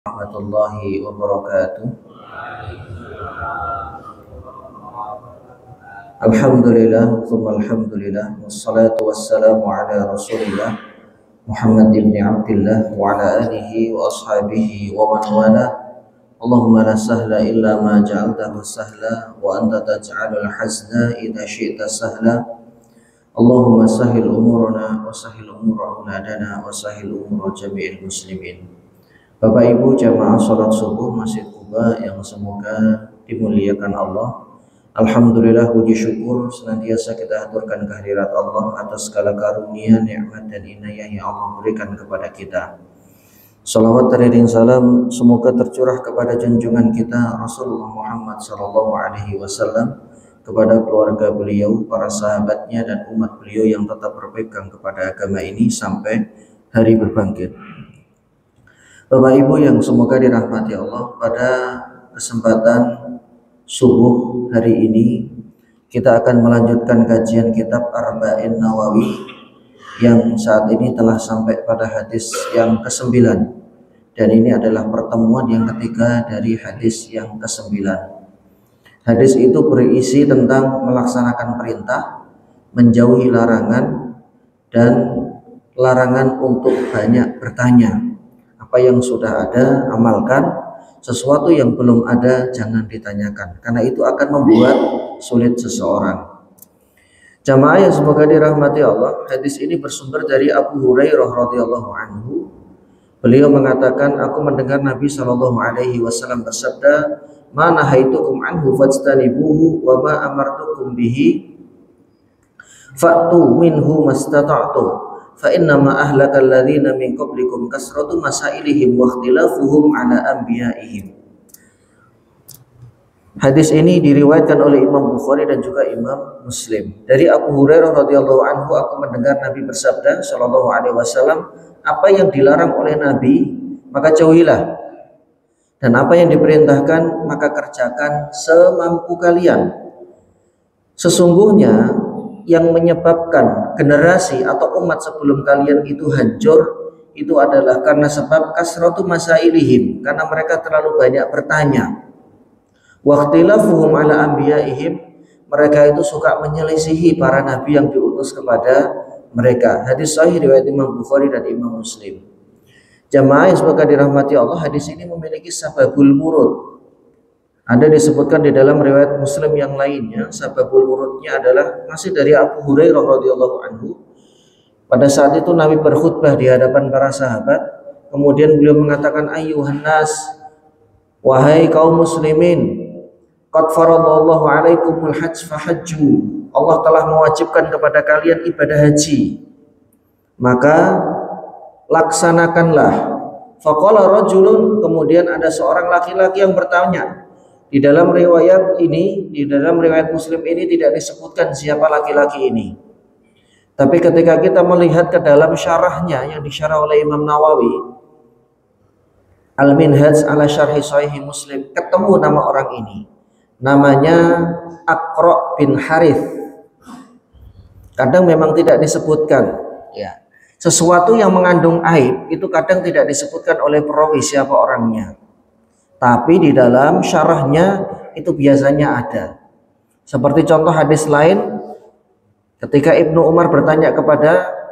Warahmatullahi wabarakatuh. Alhamdulillah, tsumma alhamdulillah, wassalatu wassalamu ala Rasulillah Muhammad ibn Abdillah wa ala alihi wa ashabihi wa man wala. Allahumma la sahla illa ma ja'altahu sahla wa anta taj'alul hazna idza syi'ta sahla. Allahumma sahhil umurana wa sahhil umur auladana wa sahhil umur jami'il muslimin. Bapak Ibu jamaah salat subuh Masjid Quba yang semoga dimuliakan Allah. Alhamdulillah, puji syukur senantiasa kita aturkan kehadirat Allah atas segala karunia, nikmat dan inayah yang Allah berikan kepada kita. Salawat teriring salam semoga tercurah kepada junjungan kita Rasulullah Muhammad sallallahu alaihi wasallam, kepada keluarga beliau, para sahabatnya dan umat beliau yang tetap berpegang kepada agama ini sampai hari berbangkit. Bapak Ibu yang semoga dirahmati Allah, pada kesempatan subuh hari ini kita akan melanjutkan kajian kitab Arba'in Nawawi yang saat ini telah sampai pada hadis yang ke-9, dan ini adalah pertemuan yang ketiga dari hadis yang ke-9. Hadis itu berisi tentang melaksanakan perintah, menjauhi larangan, dan larangan untuk banyak bertanya. Apa yang sudah ada amalkan, sesuatu yang belum ada jangan ditanyakan, karena itu akan membuat sulit seseorang. Jamaah yang semoga dirahmati Allah, hadis ini bersumber dari Abu Hurairah radhiyallahu anhu. Beliau mengatakan, aku mendengar Nabi sallallahu alaihi wasallam bersabda, "Ma nahaitukum anhu fajtanibuhu wa ma amartukum bihi fa'tu minhu mastata'tum. Fa inna ma ahlakal ladzina min qablikum kasratu masailihim wa ikhtilafuhum ala anbiya'ihim." Hadis ini diriwayatkan oleh Imam Bukhari dan juga Imam Muslim. Dari Abu Hurairah radhiyallahu anhu, aku mendengar Nabi bersabda sallallahu alaihi wasallam, apa yang dilarang oleh Nabi maka jauhilah, dan apa yang diperintahkan maka kerjakan semampu kalian. Sesungguhnya yang menyebabkan generasi atau umat sebelum kalian itu hancur itu adalah karena sebab kasratu masailihim, karena mereka terlalu banyak bertanya. Waqtilafuhum ala anbiya'ihim, mereka itu suka menyelisihi para nabi yang diutus kepada mereka. Hadis sahih riwayat Imam Bukhari dan Imam Muslim. Jamaah yang semoga dirahmati Allah, hadis ini memiliki sababul wurud. Ada disebutkan di dalam riwayat Muslim yang lainnya, sababul wurudnya adalah masih dari Abu Hurairah radhiyallahu anhu. Pada saat itu Nabi berkhutbah di hadapan para sahabat, kemudian beliau mengatakan, ayyuhan nas, wahai kaum muslimin, qad faradallahu alaikumul hajj fahajju, Allah telah mewajibkan kepada kalian ibadah haji, maka laksanakanlah. Faqala rajulun, kemudian ada seorang laki-laki yang bertanya. Di dalam riwayat ini, di dalam riwayat Muslim ini tidak disebutkan siapa laki-laki ini. Tapi ketika kita melihat ke dalam syarahnya yang disyarah oleh Imam Nawawi, Al-Minhaj ala Syarhi Sahih Muslim, ketemu nama orang ini. Namanya Aqra bin Harith. Kadang memang tidak disebutkan, ya. Sesuatu yang mengandung aib itu kadang tidak disebutkan oleh perawi siapa orangnya, tapi di dalam syarahnya itu biasanya ada. Seperti contoh hadis lain, ketika Ibnu Umar bertanya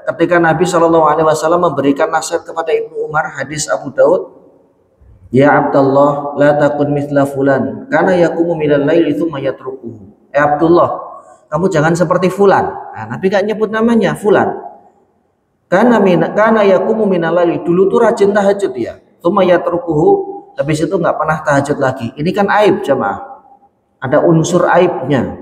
ketika Nabi Shallallahu Alaihi Wasallam memberikan nasihat kepada Ibnu Umar, hadis Abu Daud, ya Abdullah, la takun mithla fulan, karena yakumu minal laili tsumma yatrukuhu. Abdullah, kamu jangan seperti fulan. Nah, Nabi gak nyebut namanya fulan. Karena yakumu minal laili, dulu tuh rajin tahajud ya. Tsumma yatrukuhu, habis itu nggak pernah tahajud lagi. Ini kan aib jemaah. Ada unsur aibnya.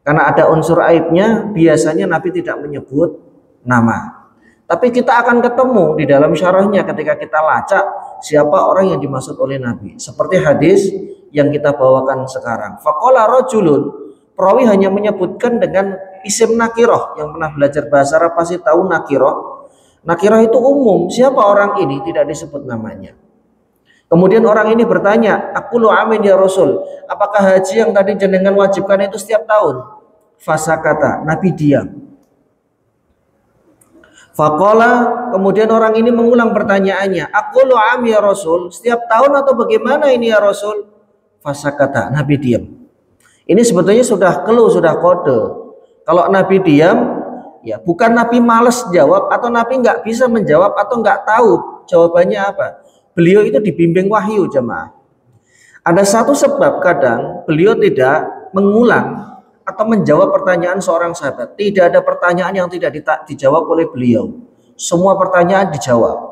Karena ada unsur aibnya, biasanya Nabi tidak menyebut nama. Tapi kita akan ketemu di dalam syarahnya ketika kita lacak siapa orang yang dimaksud oleh Nabi. Seperti hadis yang kita bawakan sekarang. Faqala rajulun, perawi hanya menyebutkan dengan isim nakirah. Yang pernah belajar bahasa Arab pasti tahu nakirah. Nakirah itu umum, siapa orang ini tidak disebut namanya. Kemudian orang ini bertanya, aqulu amin ya Rasul, apakah haji yang tadi jenengan wajibkan itu setiap tahun? Fasakata, Nabi diam. Faqala, kemudian orang ini mengulang pertanyaannya, aqulu am ya Rasul, setiap tahun atau bagaimana ini ya Rasul? Fasakata, Nabi diam. Ini sebetulnya sudah clue, sudah kode. Kalau Nabi diam, ya bukan Nabi males jawab atau Nabi nggak bisa menjawab atau nggak tahu jawabannya apa. Beliau itu dibimbing wahyu jemaah. Ada satu sebab kadang beliau tidak mengulang atau menjawab pertanyaan seorang sahabat. Tidak ada pertanyaan yang tidak dijawab oleh beliau. Semua pertanyaan dijawab.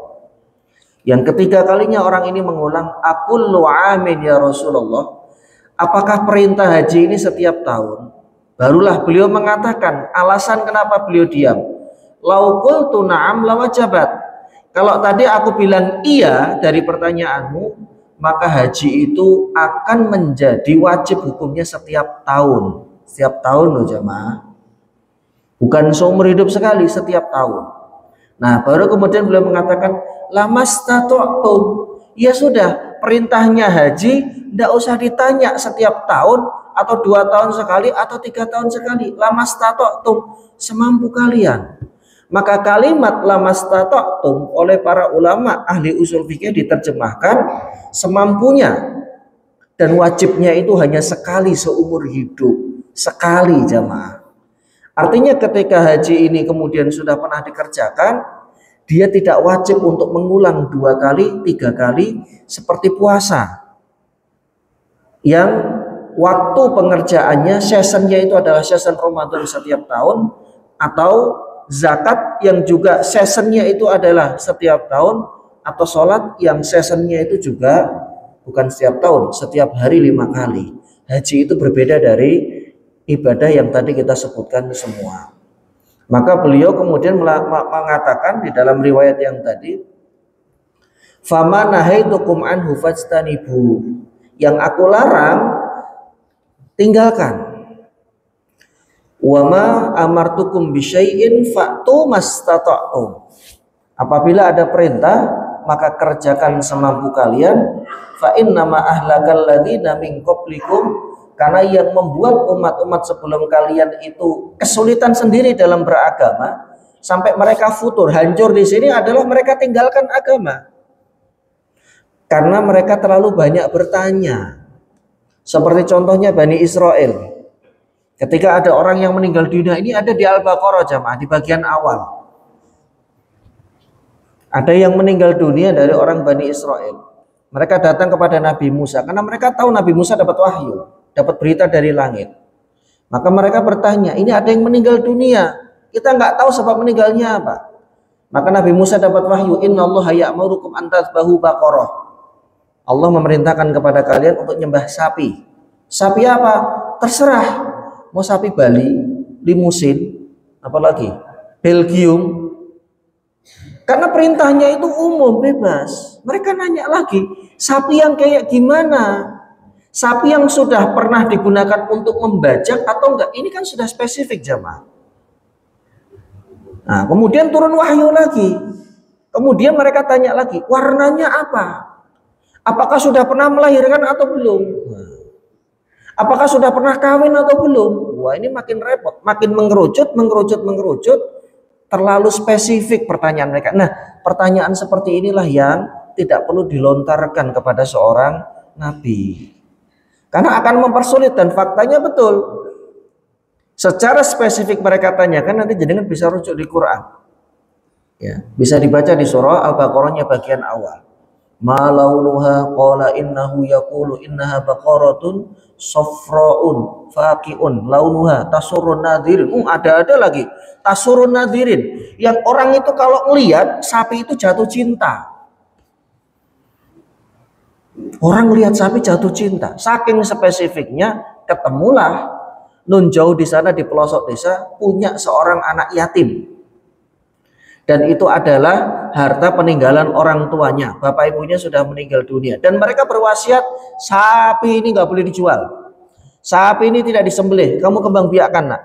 Yang ketiga kalinya orang ini mengulang, aqulu amin ya Rasulullah. Apakah perintah haji ini setiap tahun? Barulah beliau mengatakan alasan kenapa beliau diam. Lau qultu na'am lawajabat. Kalau tadi aku bilang iya dari pertanyaanmu, maka haji itu akan menjadi wajib hukumnya setiap tahun. Setiap tahun loh jemaah. Bukan seumur hidup sekali, setiap tahun. Nah, baru kemudian beliau mengatakan lamastata'tum. Ya sudah, perintahnya haji tidak usah ditanya setiap tahun atau 2 tahun sekali atau 3 tahun sekali. Lamastata'tum, semampu kalian. Maka kalimat lamastata'tum oleh para ulama ahli usul fikih diterjemahkan semampunya, dan wajibnya itu hanya sekali seumur hidup. Sekali jamaah. Artinya ketika haji ini kemudian sudah pernah dikerjakan, dia tidak wajib untuk mengulang 2 kali, 3 kali seperti puasa. Yang waktu pengerjaannya, seasonnya itu adalah season Ramadan setiap tahun, atau zakat yang juga seasonnya itu adalah setiap tahun, atau sholat yang seasonnya itu juga bukan setiap tahun, setiap hari 5 kali. Haji itu berbeda dari ibadah yang tadi kita sebutkan semua. Maka beliau kemudian mengatakan di dalam riwayat yang tadi, fama nahaitukum anhu fajtanibu, yang aku larang tinggalkan. Wama amartukum bisyai'in fa'tu mastata'tum. Apabila ada perintah, maka kerjakan semampu kalian. Fa innama ahlakal ladzina min qablikum, karena yang membuat umat-umat sebelum kalian itu kesulitan sendiri dalam beragama sampai mereka futur, hancur di sini adalah mereka tinggalkan agama. Karena mereka terlalu banyak bertanya. Seperti contohnya Bani Israel. Ketika ada orang yang meninggal dunia, ini ada di Al-Baqarah jamaah di bagian awal. Ada yang meninggal dunia dari orang Bani Israel. Mereka datang kepada Nabi Musa karena mereka tahu Nabi Musa dapat wahyu, dapat berita dari langit. Maka mereka bertanya, ini ada yang meninggal dunia, kita nggak tahu sebab meninggalnya apa. Maka Nabi Musa dapat wahyu, innallaha ya'murukum an tadhbahu baqarah. Allah memerintahkan kepada kalian untuk nyembah sapi. Sapi apa? Terserah. Mau sapi Bali, limusin, apalagi Belgium. Karena perintahnya itu umum, bebas. Mereka nanya lagi, sapi yang kayak gimana? Sapi yang sudah pernah digunakan untuk membajak atau enggak? Ini kan sudah spesifik jamaah. Nah, kemudian turun wahyu lagi. Kemudian mereka tanya lagi, warnanya apa? Apakah sudah pernah melahirkan atau belum? Apakah sudah pernah kawin atau belum? Wah, ini makin repot, makin mengerucut. Terlalu spesifik pertanyaan mereka. Nah, pertanyaan seperti inilah yang tidak perlu dilontarkan kepada seorang nabi. Karena akan mempersulit, dan faktanya betul. Secara spesifik mereka tanyakan, nanti jenengan bisa rujuk di Quran. Ya, bisa dibaca di surah Al-Baqarahnya bagian awal. Ma launuha qala innahu yaqulu innaha baqaratun safraun faqiun launuha tasurrun nadirin. Ada lagi tasurrun nadirin, yang orang itu kalau melihat sapi itu jatuh cinta. Orang lihat sapi jatuh cinta. Saking spesifiknya, ketemulah nun jauh di sana di pelosok desa punya seorang anak yatim. Dan itu adalah harta peninggalan orang tuanya. Bapak ibunya sudah meninggal dunia. Dan mereka berwasiat, sapi ini nggak boleh dijual. Sapi ini tidak disembelih. Kamu kembang biakkan, nak.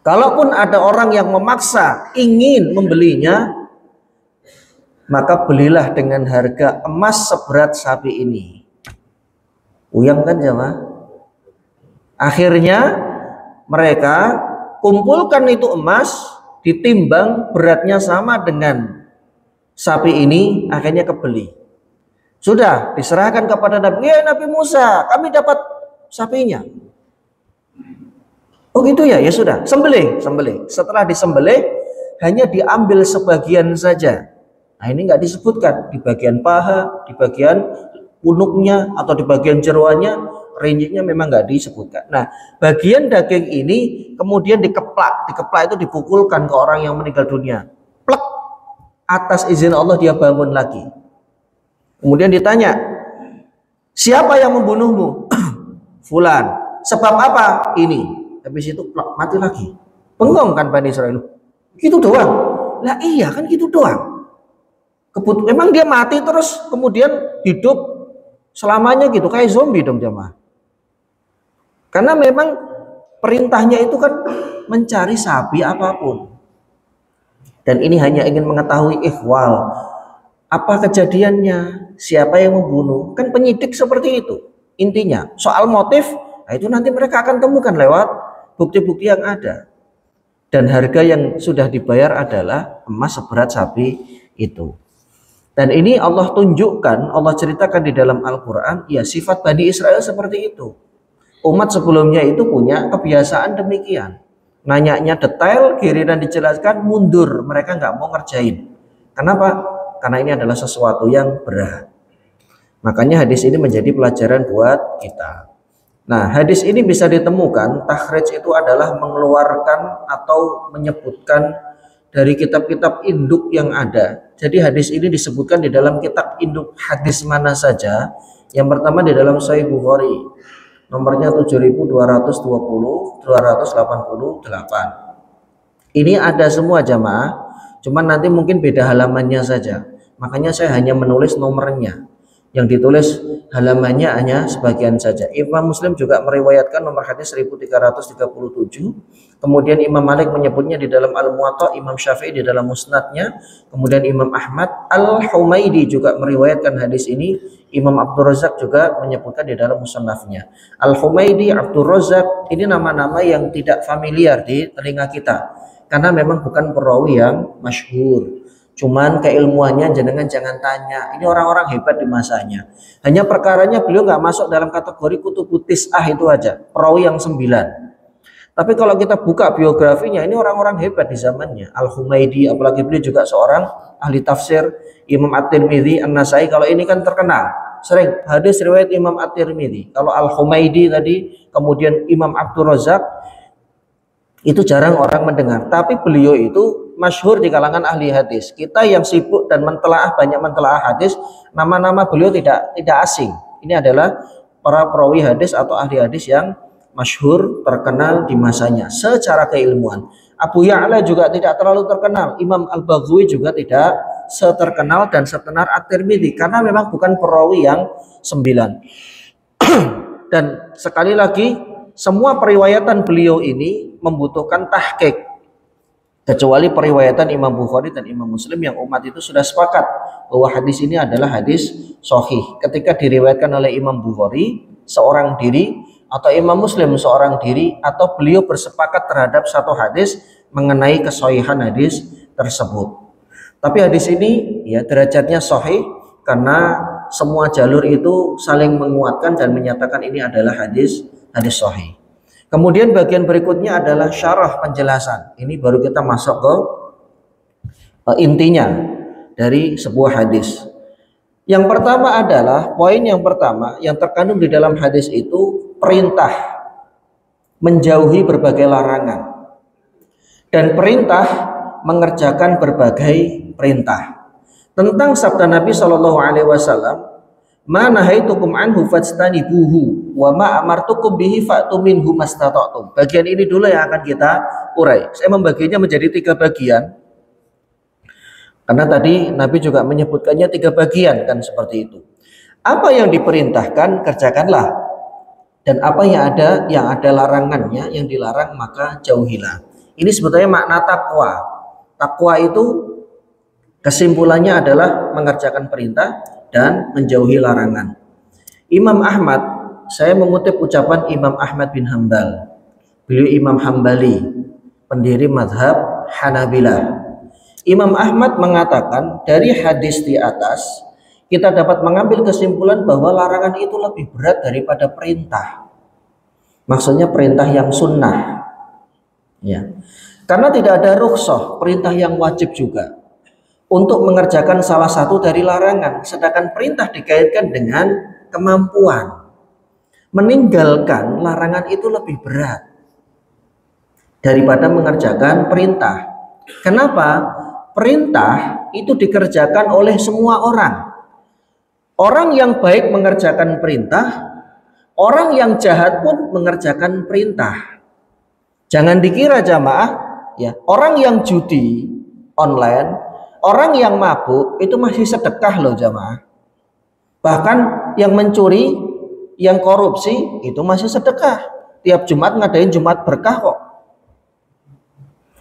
Kalaupun ada orang yang memaksa ingin membelinya, maka belilah dengan harga emas seberat sapi ini. Uyang kan jemaah? Akhirnya mereka kumpulkan itu emas, ditimbang beratnya sama dengan sapi ini, akhirnya kebeli. Sudah diserahkan kepada Nabi, ya Nabi Musa, kami dapat sapinya. Oh gitu ya, ya sudah, sembelih. Setelah disembelih, hanya diambil sebagian saja. Nah ini nggak disebutkan di bagian paha, di bagian punuknya atau di bagian jeroannya, rincinya memang nggak disebutkan. Nah bagian daging ini kemudian dikeplak itu dipukulkan ke orang yang meninggal dunia. Plek, atas izin Allah dia bangun lagi. Kemudian ditanya, siapa yang membunuhmu? Fulan. Sebab apa? Ini. Habis itu plek, mati lagi. Bengong kan Bani Israil. Gitu doang. Lah iya kan gitu doang. Memang dia mati terus kemudian hidup selamanya gitu, kayak zombie dong jamaah. Karena memang perintahnya itu kan mencari sapi apapun. Dan ini hanya ingin mengetahui ihwal, apa kejadiannya, siapa yang membunuh. Kan penyidik seperti itu. Intinya soal motif, nah itu nanti mereka akan temukan lewat bukti-bukti yang ada. Dan harga yang sudah dibayar adalah emas seberat sapi itu. Dan ini Allah tunjukkan, Allah ceritakan di dalam Al-Quran, ya sifat Bani Israel seperti itu. Umat sebelumnya itu punya kebiasaan demikian. Nanyanya detail, giliran dijelaskan, mundur. Mereka nggak mau ngerjain. Kenapa? Karena ini adalah sesuatu yang berat. Makanya hadis ini menjadi pelajaran buat kita. Nah, hadis ini bisa ditemukan, takhrij itu adalah mengeluarkan atau menyebutkan dari kitab-kitab induk yang ada. Jadi hadis ini disebutkan di dalam kitab induk hadis mana saja. Yang pertama di dalam Sahih Bukhari, nomornya 7220 288. Ini ada semua jamaah, cuman nanti mungkin beda halamannya saja. Makanya saya hanya menulis nomornya. Yang ditulis halamannya hanya sebagian saja. Imam Muslim juga meriwayatkan nomor hadis 1337. Kemudian Imam Malik menyebutnya di dalam Al-Muwatta, Imam Syafi'i di dalam Musnadnya. Kemudian Imam Ahmad Al-Humaidi juga meriwayatkan hadis ini. Imam Abdul Razak juga menyebutkan di dalam Musannafnya. Al-Humaidi, Abdul Razak, ini nama-nama yang tidak familiar di telinga kita. Karena memang bukan perawi yang masyhur. Cuman keilmuannya jenengan jangan tanya. Ini orang-orang hebat di masanya. Hanya perkaranya beliau nggak masuk dalam kategori kutubu tis'ah itu aja. Perawi yang 9. Tapi kalau kita buka biografinya, ini orang-orang hebat di zamannya. Al-Humaidi, apalagi beliau juga seorang ahli tafsir. Imam At-Tirmidzi, An-Nasai, kalau ini kan terkenal. Sering hadis riwayat Imam At-Tirmidzi. Kalau Al-Humaidi tadi, kemudian Imam Abdul Razak, itu jarang orang mendengar. Tapi beliau itu masyhur di kalangan ahli hadis. Kita yang sibuk dan banyak mentelaah hadis, nama-nama beliau tidak asing. Ini adalah para perawi hadis atau ahli hadis yang masyhur, terkenal di masanya secara keilmuan. Abu Ya'la juga tidak terlalu terkenal. Imam Al-Baghawi juga tidak seterkenal dan setenar At-Tirmidzi karena memang bukan perawi yang 9. Dan sekali lagi, semua periwayatan beliau ini membutuhkan tahqiq. Kecuali periwayatan Imam Bukhari dan Imam Muslim yang umat itu sudah sepakat bahwa hadis ini adalah hadis sahih. Ketika diriwayatkan oleh Imam Bukhari seorang diri atau Imam Muslim seorang diri atau beliau bersepakat terhadap satu hadis mengenai kesahihan hadis tersebut. Tapi hadis ini ya derajatnya sahih karena semua jalur itu saling menguatkan dan menyatakan ini adalah hadis sahih. Kemudian bagian berikutnya adalah syarah penjelasan. Ini baru kita masuk ke intinya dari sebuah hadis. Yang pertama adalah poin yang pertama yang terkandung di dalam hadis itu perintah menjauhi berbagai larangan dan perintah mengerjakan berbagai perintah. Tentang sabda Nabi Shallallahu Alaihi Wasallam, "Ma nahaitukum anhu fajtanibuhu wa ma amartukum bihi fa'tu minhu mastata'tum." Bagian ini dulu yang akan kita urai. Saya membaginya menjadi 3 bagian. Karena tadi Nabi juga menyebutkannya 3 bagian kan seperti itu. Apa yang diperintahkan kerjakanlah. Dan apa yang ada larangannya, yang dilarang maka jauhilah. Ini sebetulnya makna takwa. Takwa itu kesimpulannya adalah mengerjakan perintah dan menjauhi larangan. Imam Ahmad, saya mengutip ucapan Imam Ahmad bin Hambal. Beliau Imam Hambali, pendiri mazhab Hanabilah. Imam Ahmad mengatakan dari hadis di atas kita dapat mengambil kesimpulan bahwa larangan itu lebih berat daripada perintah. Maksudnya perintah yang sunnah. Ya. Karena tidak ada rukhsah, perintah yang wajib juga untuk mengerjakan salah satu dari larangan, sedangkan perintah dikaitkan dengan kemampuan. Meninggalkan larangan itu lebih berat daripada mengerjakan perintah. Kenapa? Perintah itu dikerjakan oleh semua orang. Orang yang baik mengerjakan perintah, orang yang jahat pun mengerjakan perintah. Jangan dikira jamaah, ya, orang yang judi online, orang yang mabuk itu masih sedekah loh jamaah. Bahkan yang mencuri, yang korupsi itu masih sedekah. Tiap Jumat ngadain Jumat berkah kok.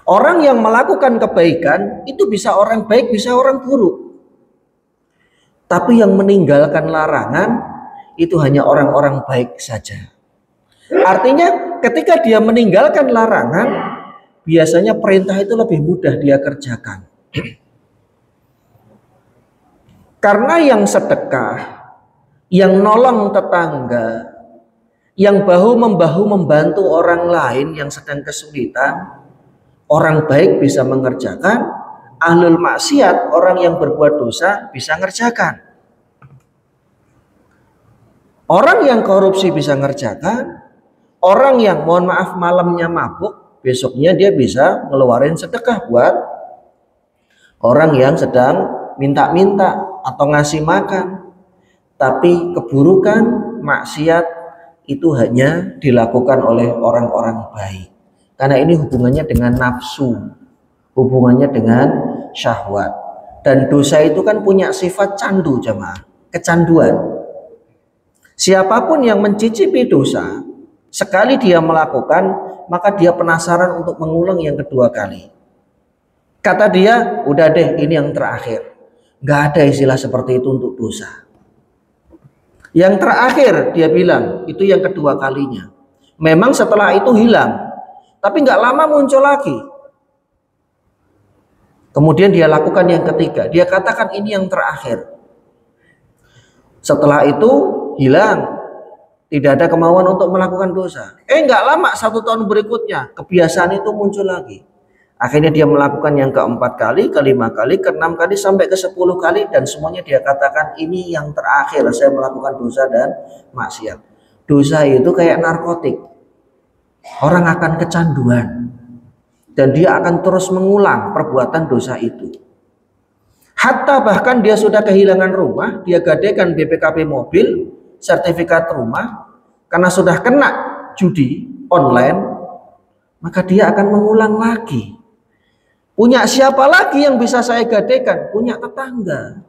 Orang yang melakukan kebaikan itu bisa orang baik, bisa orang buruk. Tapi yang meninggalkan larangan itu hanya orang-orang baik saja. Artinya ketika dia meninggalkan larangan, biasanya perintah itu lebih mudah dia kerjakan. Karena yang sedekah, yang nolong tetangga, yang bahu-membahu membantu orang lain yang sedang kesulitan, orang baik bisa mengerjakan, ahlul maksiat, orang yang berbuat dosa bisa ngerjakan. Orang yang korupsi bisa ngerjakan, orang yang mohon maaf malamnya mabuk, besoknya dia bisa ngeluarin sedekah buat orang yang sedang minta-minta atau ngasih makan. Tapi keburukan, maksiat itu hanya dilakukan oleh orang-orang baik. Karena ini hubungannya dengan nafsu, hubungannya dengan syahwat. Dan dosa itu kan punya sifat candu jemaah, kecanduan. Siapapun yang mencicipi dosa, sekali dia melakukan, maka dia penasaran untuk mengulang yang kedua kali. Kata dia, udah deh ini yang terakhir. Gak ada istilah seperti itu untuk dosa. Yang terakhir dia bilang, itu yang kedua kalinya. Memang setelah itu hilang. Tapi nggak lama muncul lagi. Kemudian dia lakukan yang ketiga. Dia katakan ini yang terakhir. Setelah itu hilang. Tidak ada kemauan untuk melakukan dosa. Nggak lama 1 tahun berikutnya kebiasaan itu muncul lagi. Akhirnya dia melakukan yang keempat kali, kelima kali, keenam kali, sampai ke 10 kali. Dan semuanya dia katakan ini yang terakhir saya melakukan dosa dan maksiat. Dosa itu kayak narkotik. Orang akan kecanduan dan dia akan terus mengulang perbuatan dosa itu. Hatta bahkan dia sudah kehilangan rumah, dia gadaikan BPKB mobil, sertifikat rumah, karena sudah kena judi online, maka dia akan mengulang lagi. Punya siapa lagi yang bisa saya gadaikan? Punya tetangga.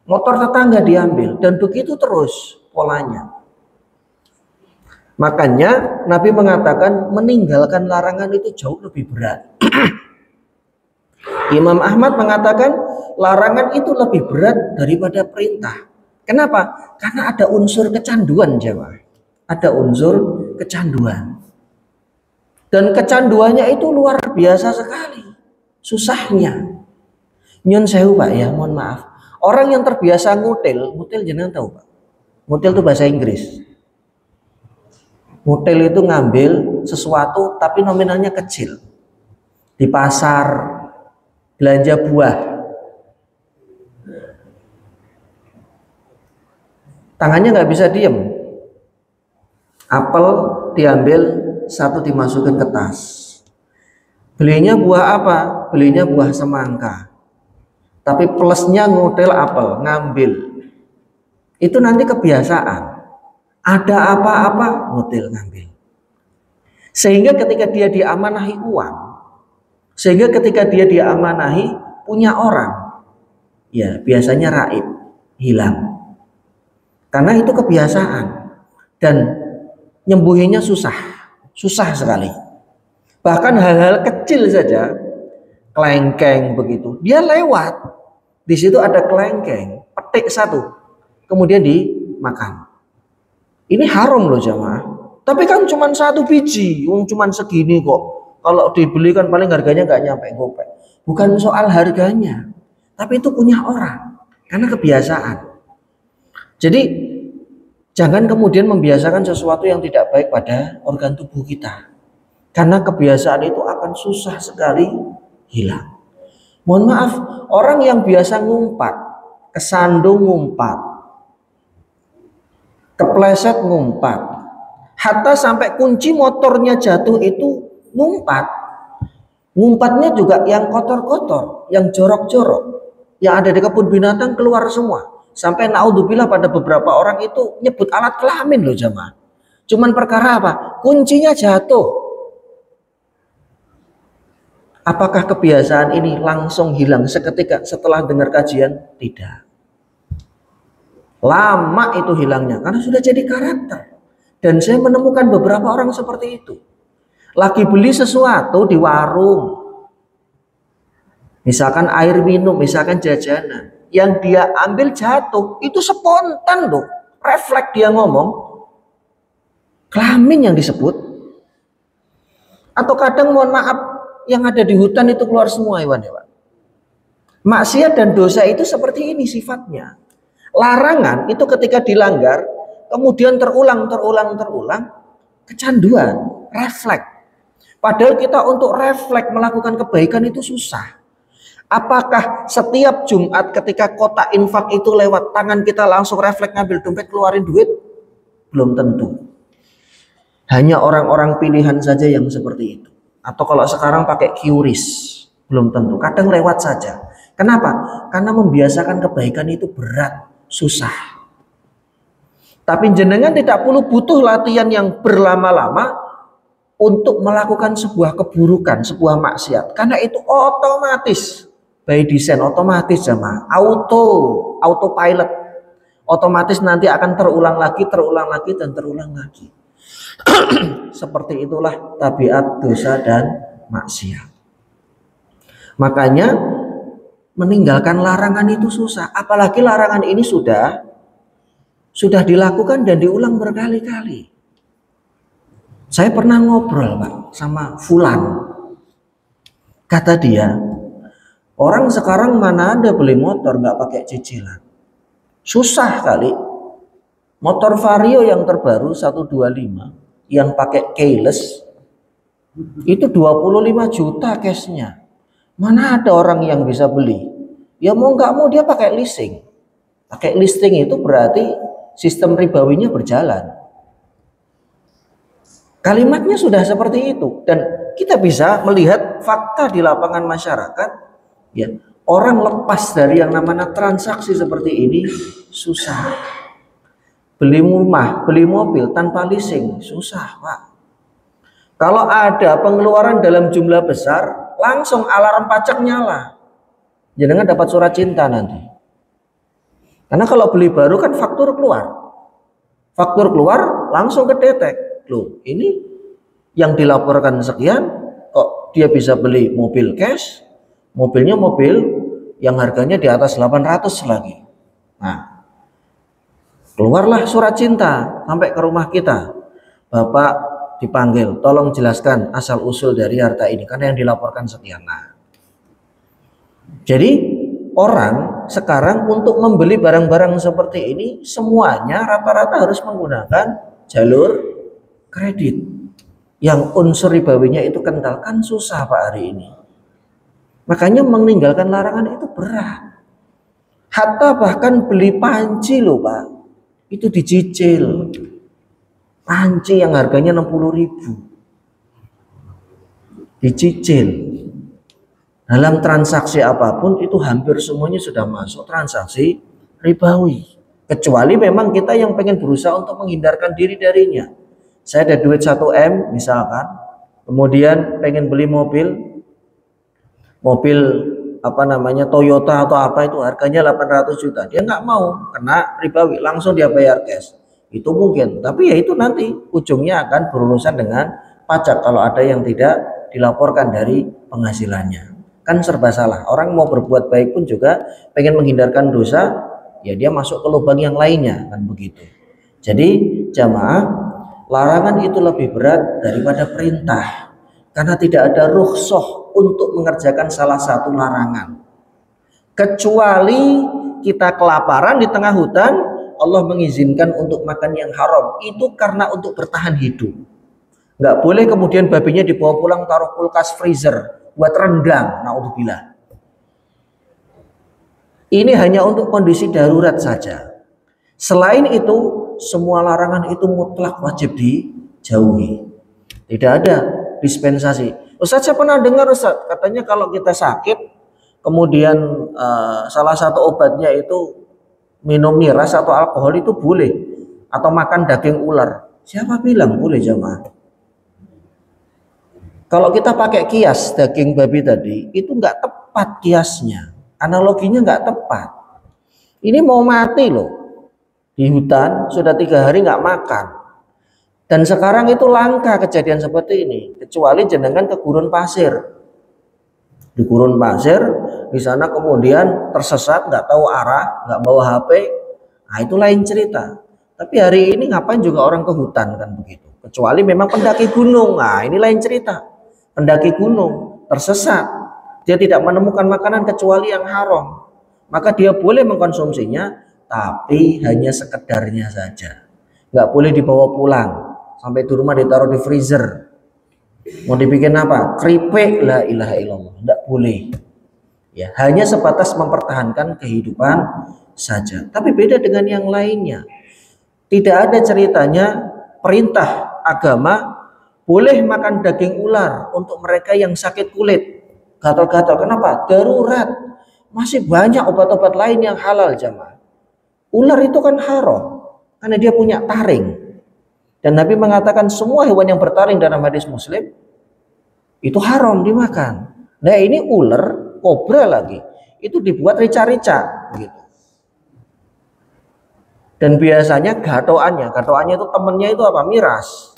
Motor tetangga diambil dan begitu terus polanya. Makanya Nabi mengatakan meninggalkan larangan itu jauh lebih berat. Imam Ahmad mengatakan larangan itu lebih berat daripada perintah. Kenapa? Karena ada unsur kecanduan jemaah. Ada unsur kecanduan. Dan kecanduannya itu luar biasa sekali. Susahnya. Nyun sewu Pak ya, mohon maaf. Orang yang terbiasa ngutil jenengan tahu Pak. Ngutil itu bahasa Inggris. Ngutil itu ngambil sesuatu tapi nominalnya kecil. Di pasar, belanja buah. Tangannya nggak bisa diem. Apel diambil, 1 dimasukkan ke tas. Belinya buah apa? Belinya buah semangka. Tapi plusnya ngutil apel, ngambil. Itu nanti kebiasaan. Ada apa-apa, ngutil ngambil. Sehingga ketika dia diamanahi uang, sehingga ketika dia diamanahi punya orang, ya biasanya raib, hilang. Karena itu kebiasaan. Dan nyembuhinnya susah sekali. Bahkan hal-hal kecil saja, kelengkeng begitu, dia lewat. Di situ ada kelengkeng, petik 1, kemudian dimakan. Ini haram loh jamaah. Tapi kan cuma 1 biji, cuma segini kok. Kalau dibeli kan paling harganya nggak nyampe gopek. Bukan soal harganya, tapi itu punya orang karena kebiasaan. Jadi jangan kemudian membiasakan sesuatu yang tidak baik pada organ tubuh kita, karena kebiasaan itu akan susah sekali hilang. Mohon maaf, orang yang biasa ngumpat, kesandung ngumpat, kepleset ngumpat, hatta sampai kunci motornya jatuh itu ngumpat. Ngumpatnya juga yang kotor-kotor, yang jorok-jorok, yang ada di kebun binatang keluar semua. Sampai naudzubillah pada beberapa orang itu nyebut alat kelamin loh jemaah. Cuman perkara apa? Kuncinya jatuh. Apakah kebiasaan ini langsung hilang seketika setelah dengar kajian? Tidak. Lama itu hilangnya karena sudah jadi karakter. Dan saya menemukan beberapa orang seperti itu. Lagi beli sesuatu di warung, misalkan air minum, misalkan jajanan, yang dia ambil jatuh, itu spontan loh, refleks dia ngomong, kelamin yang disebut. Atau kadang mohon maaf, yang ada di hutan itu keluar semua hewan-hewan. Maksiat dan dosa itu seperti ini sifatnya. Larangan itu ketika dilanggar, kemudian terulang, kecanduan, refleks. Padahal kita untuk refleks melakukan kebaikan itu susah. Apakah setiap Jumat ketika kotak infak itu lewat tangan kita langsung refleks ngambil dompet keluarin duit? Belum tentu. Hanya orang-orang pilihan saja yang seperti itu. Atau kalau sekarang pakai QRIS, belum tentu. Kadang lewat saja. Kenapa? Karena membiasakan kebaikan itu berat, susah. Tapi jenengan tidak perlu butuh latihan yang berlama-lama untuk melakukan sebuah keburukan, sebuah maksiat, karena itu otomatis by design, otomatis jemaah, autopilot, otomatis nanti akan terulang lagi dan terulang lagi. Seperti itulah tabiat dosa dan maksiat. Makanya meninggalkan larangan itu susah, apalagi larangan ini sudah dilakukan dan diulang berkali-kali. Saya pernah ngobrol Pak sama Fulan. Kata dia, orang sekarang mana ada beli motor nggak pakai cicilan. Susah kali. Motor Vario yang terbaru 125 yang pakai keyless itu 25 juta cashnya. Mana ada orang yang bisa beli? Ya mau nggak mau dia pakai leasing. Pakai leasing itu berarti sistem ribawinya berjalan. Kalimatnya sudah seperti itu dan kita bisa melihat fakta di lapangan masyarakat. Ya, orang lepas dari yang namanya transaksi seperti ini susah. Beli rumah, beli mobil tanpa leasing susah Pak. Kalau ada pengeluaran dalam jumlah besar, langsung alarm pajak nyala. Jangan dapat surat cinta nanti. Karena kalau beli baru kan faktur keluar langsung kedetek. Loh, ini yang dilaporkan sekian, kok dia bisa beli mobil cash, mobilnya mobil yang harganya di atas 800 lagi. Nah, keluarlah surat cinta sampai ke rumah kita. Bapak dipanggil, tolong jelaskan asal usul dari harta ini karena yang dilaporkan sekian. Nah, jadi orang sekarang untuk membeli barang-barang seperti ini semuanya rata-rata harus menggunakan jalur kredit yang unsur ribawinya itu kental, kan susah Pak hari ini. Makanya meninggalkan larangan itu berat. Hatta bahkan beli panci loh Pak, itu dicicil. Panci yang harganya 60.000 dicicil. Dalam transaksi apapun itu hampir semuanya sudah masuk transaksi ribawi. Kecuali memang kita yang pengen berusaha untuk menghindarkan diri darinya. Saya ada duit 1M misalkan, kemudian pengen beli mobil Toyota atau apa itu harganya 800 juta. Dia nggak mau, kena ribawi, langsung dia bayar cash. Itu mungkin, tapi ya itu nanti ujungnya akan berurusan dengan pajak kalau ada yang tidak dilaporkan dari penghasilannya. Kan serba salah. Orang mau berbuat baik pun juga pengen menghindarkan dosa, ya dia masuk ke lubang yang lainnya, kan begitu. Jadi jamaah, larangan itu lebih berat daripada perintah. Karena tidak ada rukhsah untuk mengerjakan salah satu larangan. Kecuali kita kelaparan di tengah hutan, Allah mengizinkan untuk makan yang haram. Itu karena untuk bertahan hidup. Nggak boleh kemudian babinya dibawa pulang taruh kulkas freezer buat rendang. Naudzubillah. Ini hanya untuk kondisi darurat saja. Selain itu, semua larangan itu mutlak wajib dijauhi. Tidak ada dispensasi. Ustaz, saya pernah dengar Ustaz, katanya kalau kita sakit, kemudian salah satu obatnya itu minum miras atau alkohol itu boleh, atau makan daging ular. Siapa bilang boleh jamaah? Kalau kita pakai kias daging babi tadi, itu nggak tepat kiasnya. Analoginya nggak tepat. Ini mau mati loh. Di hutan sudah 3 hari nggak makan. Dan sekarang itu langka kejadian seperti ini. Kecuali jenengan ke gurun pasir. Di gurun pasir, di sana kemudian tersesat, nggak tahu arah, nggak bawa HP. Nah itu lain cerita. Tapi hari ini ngapain juga orang ke hutan kan begitu. Kecuali memang pendaki gunung. Nah ini lain cerita. Pendaki gunung tersesat. Dia tidak menemukan makanan kecuali yang haram. Maka dia boleh mengkonsumsinya, tapi hanya sekedarnya saja. Nggak boleh dibawa pulang. Sampai di rumah ditaruh di freezer. Mau dibikin apa? Keripik, la ilaha illallah. Nggak boleh. Ya, hanya sebatas mempertahankan kehidupan saja. Tapi beda dengan yang lainnya. Tidak ada ceritanya perintah agama boleh makan daging ular untuk mereka yang sakit kulit. Gatal-gatal. Kenapa? Darurat. Masih banyak obat-obat lain yang halal jamaah. Ular itu kan haram karena dia punya taring. Dan Nabi mengatakan semua hewan yang bertaring dalam hadis Muslim itu haram dimakan. Nah ini ular, kobra lagi. Itu dibuat rica-rica gitu. Dan biasanya gatoannya itu temennya itu apa? Miras.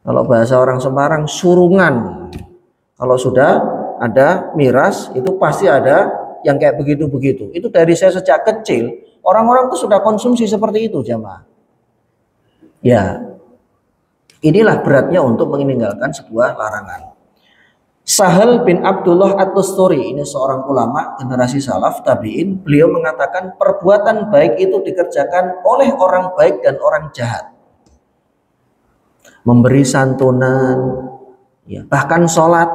Kalau bahasa orang Semarang surungan. Kalau sudah ada miras itu pasti ada yang kayak begitu-begitu. Itu dari saya sejak kecil orang-orang itu sudah konsumsi seperti itu jamaah. Ya, inilah beratnya untuk meninggalkan sebuah larangan. Sahal bin Abdullah At-Tusturi, ini seorang ulama generasi salaf tabi'in, beliau mengatakan perbuatan baik itu dikerjakan oleh orang baik dan orang jahat. Memberi santunan, ya, bahkan sholat.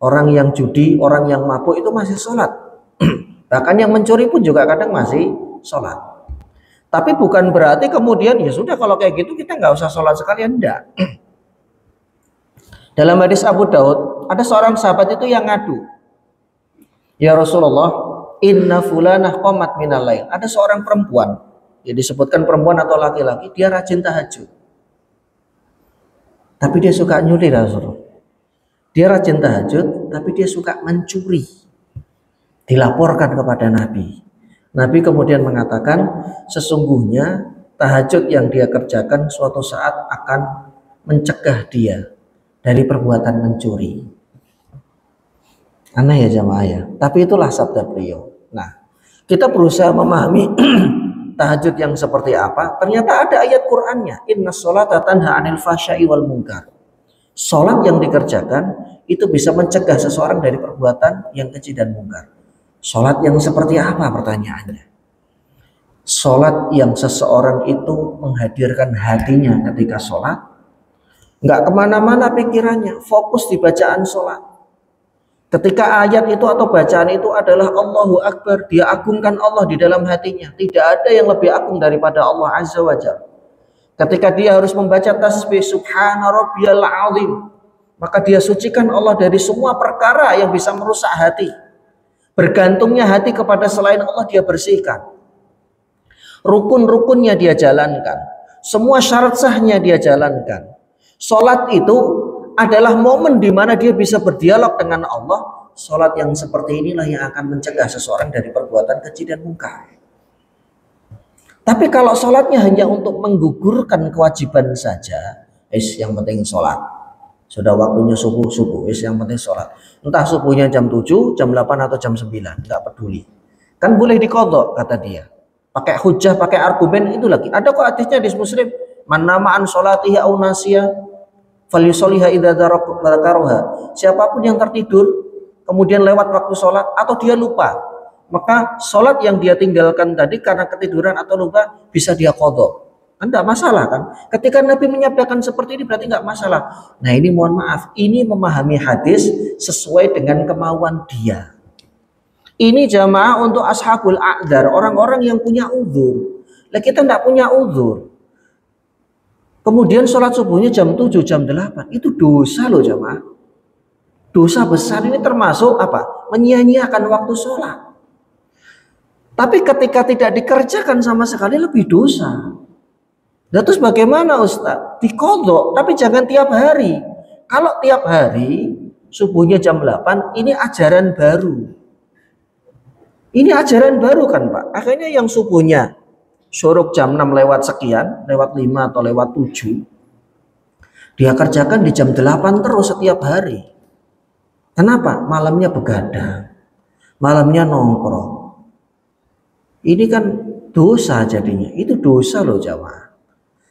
Orang yang judi, orang yang mabuk itu masih sholat. Bahkan yang mencuri pun juga kadang masih sholat. Tapi bukan berarti kemudian ya sudah kalau kayak gitu kita nggak usah sholat sekalian, enggak. Dalam hadis Abu Daud ada seorang sahabat itu yang ngadu, ya Rasulullah, inna fulanah qomat minal lail. Ada seorang perempuan, ya disebutkan perempuan atau laki-laki, dia rajin tahajud. Tapi dia suka nyuri Rasulullah. Dia rajin tahajud, tapi dia suka mencuri. Dilaporkan kepada Nabi. Nabi kemudian mengatakan, sesungguhnya tahajud yang dia kerjakan suatu saat akan mencegah dia dari perbuatan mencuri. Aneh ya jamaah ya. Tapi itulah sabda beliau. Nah, kita berusaha memahami tahajud yang seperti apa. Ternyata ada ayat Qur'annya. Inna sholata tanha anil fahsya'i wal munkar. Sholat yang dikerjakan itu bisa mencegah seseorang dari perbuatan yang keji dan mungkar. Sholat yang seperti apa pertanyaannya? Sholat yang seseorang itu menghadirkan hatinya ketika sholat, nggak kemana-mana pikirannya, fokus di bacaan sholat. Ketika ayat itu atau bacaan itu adalah Allahu Akbar, dia agungkan Allah di dalam hatinya. Tidak ada yang lebih agung daripada Allah Azza wa Jalla. Ketika dia harus membaca tasbih subhana rabbiyal azim, maka dia sucikan Allah dari semua perkara yang bisa merusak hati. Bergantungnya hati kepada selain Allah dia bersihkan. Rukun-rukunnya dia jalankan. Semua syarat sahnya dia jalankan. Salat itu adalah momen di mana dia bisa berdialog dengan Allah. Salat yang seperti inilah yang akan mencegah seseorang dari perbuatan keji dan mungkar. Tapi kalau sholatnya hanya untuk menggugurkan kewajiban saja, yang penting sholat. Sudah waktunya subuh, yang penting sholat. Entah subuhnya jam 7, jam 8 atau jam 9, nggak peduli. Kan boleh diqadha kata dia. Pakai hujah, pakai argumen itu lagi. Ada kok hadisnya di Muslim, man nama an sholatihi au nasiya falyusolliha idza dzakaraha. Siapapun yang tertidur kemudian lewat waktu sholat atau dia lupa, maka sholat yang dia tinggalkan tadi karena ketiduran atau lupa bisa dia qadha. Kan enggak masalah kan? Ketika Nabi menyabdakan seperti ini berarti enggak masalah. Nah, ini mohon maaf, ini memahami hadis sesuai dengan kemauan dia. Ini jamaah untuk ashabul a'dzar, orang-orang yang punya uzur. Lah kita enggak punya uzur. Kemudian sholat subuhnya jam 7, jam 8. Itu dosa loh jamaah. Dosa besar ini termasuk apa? Menyia-nyiakan waktu sholat. Tapi ketika tidak dikerjakan sama sekali lebih dosa. Nah, terus bagaimana Ustaz? Diqadha, tapi jangan tiap hari. Kalau tiap hari, subuhnya jam 8, ini ajaran baru. Ini ajaran baru kan Pak? Akhirnya yang subuhnya syuruk jam 6 lewat sekian, lewat 5 atau lewat 7, dia kerjakan di jam 8 terus setiap hari. Kenapa? Malamnya begadang, malamnya nongkrong. Ini kan dosa jadinya. Itu dosa loh jamaah.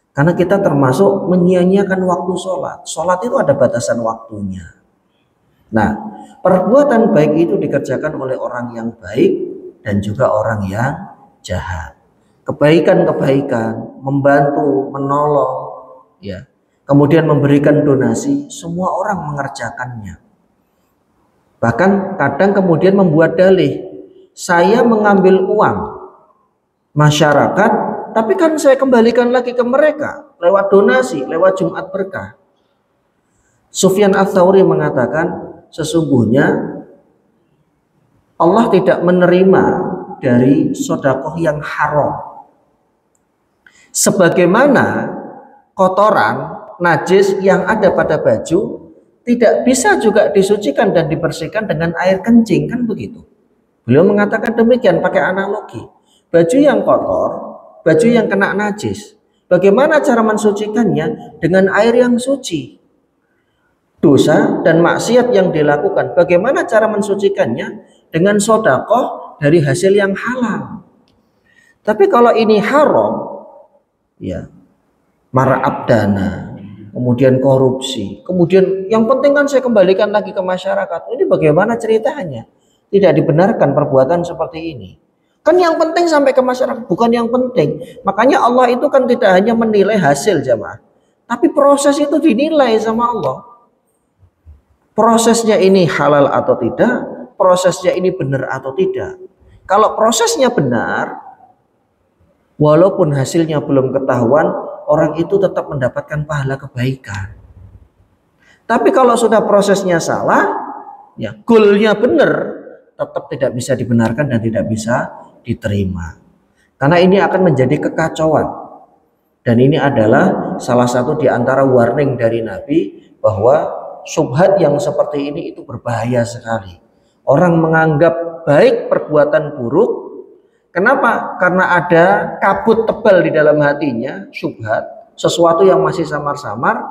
Karena kita termasuk menyia-nyiakan waktu sholat. Sholat itu ada batasan waktunya. Nah, perbuatan baik itu dikerjakan oleh orang yang baik dan juga orang yang jahat. Kebaikan-kebaikan, membantu, menolong, ya, kemudian memberikan donasi, semua orang mengerjakannya. Bahkan kadang kemudian membuat dalih, saya mengambil uang masyarakat, tapi kan saya kembalikan lagi ke mereka lewat donasi, lewat Jumat Berkah. Sufyan Ats-Tsauri mengatakan, sesungguhnya Allah tidak menerima dari sedekah yang haram. Sebagaimana kotoran, najis yang ada pada baju tidak bisa juga disucikan dan dibersihkan dengan air kencing, kan begitu. Beliau mengatakan demikian pakai analogi. Baju yang kotor, baju yang kena najis, bagaimana cara mensucikannya? Dengan air yang suci. Dosa dan maksiat yang dilakukan, bagaimana cara mensucikannya? Dengan sedekah dari hasil yang halal. Tapi kalau ini haram, ya, mara'ab dana, kemudian korupsi, kemudian yang penting kan saya kembalikan lagi ke masyarakat. Ini bagaimana ceritanya? Tidak dibenarkan perbuatan seperti ini. Kan yang penting sampai ke masyarakat, bukan yang penting. Makanya Allah itu kan tidak hanya menilai hasil jamaah, tapi proses itu dinilai sama Allah. Prosesnya ini halal atau tidak, prosesnya ini benar atau tidak. Kalau prosesnya benar, walaupun hasilnya belum ketahuan, orang itu tetap mendapatkan pahala kebaikan. Tapi kalau sudah prosesnya salah, ya goalnya benar, tetap tidak bisa dibenarkan dan tidak bisa diterima. Karena ini akan menjadi kekacauan. Dan ini adalah salah satu di antara warning dari Nabi bahwa syubhat yang seperti ini itu berbahaya sekali. Orang menganggap baik perbuatan buruk. Kenapa? Karena ada kabut tebal di dalam hatinya, syubhat, sesuatu yang masih samar-samar,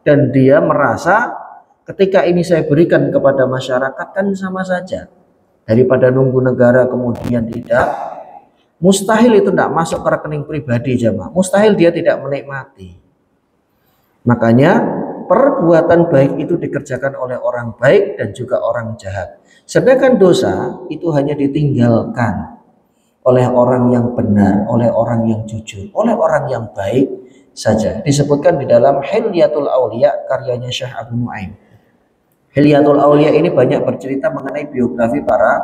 dan dia merasa ketika ini saya berikan kepada masyarakat kan sama saja. Daripada nunggu negara kemudian tidak, mustahil itu tidak masuk ke rekening pribadi jamaah. Mustahil dia tidak menikmati. Makanya perbuatan baik itu dikerjakan oleh orang baik dan juga orang jahat. Sedangkan dosa itu hanya ditinggalkan oleh orang yang benar, oleh orang yang jujur, oleh orang yang baik saja. Disebutkan di dalam Hilyatul Auliya karyanya Syekh Abu Nuaim. Hilyatul Auliya ini banyak bercerita mengenai biografi para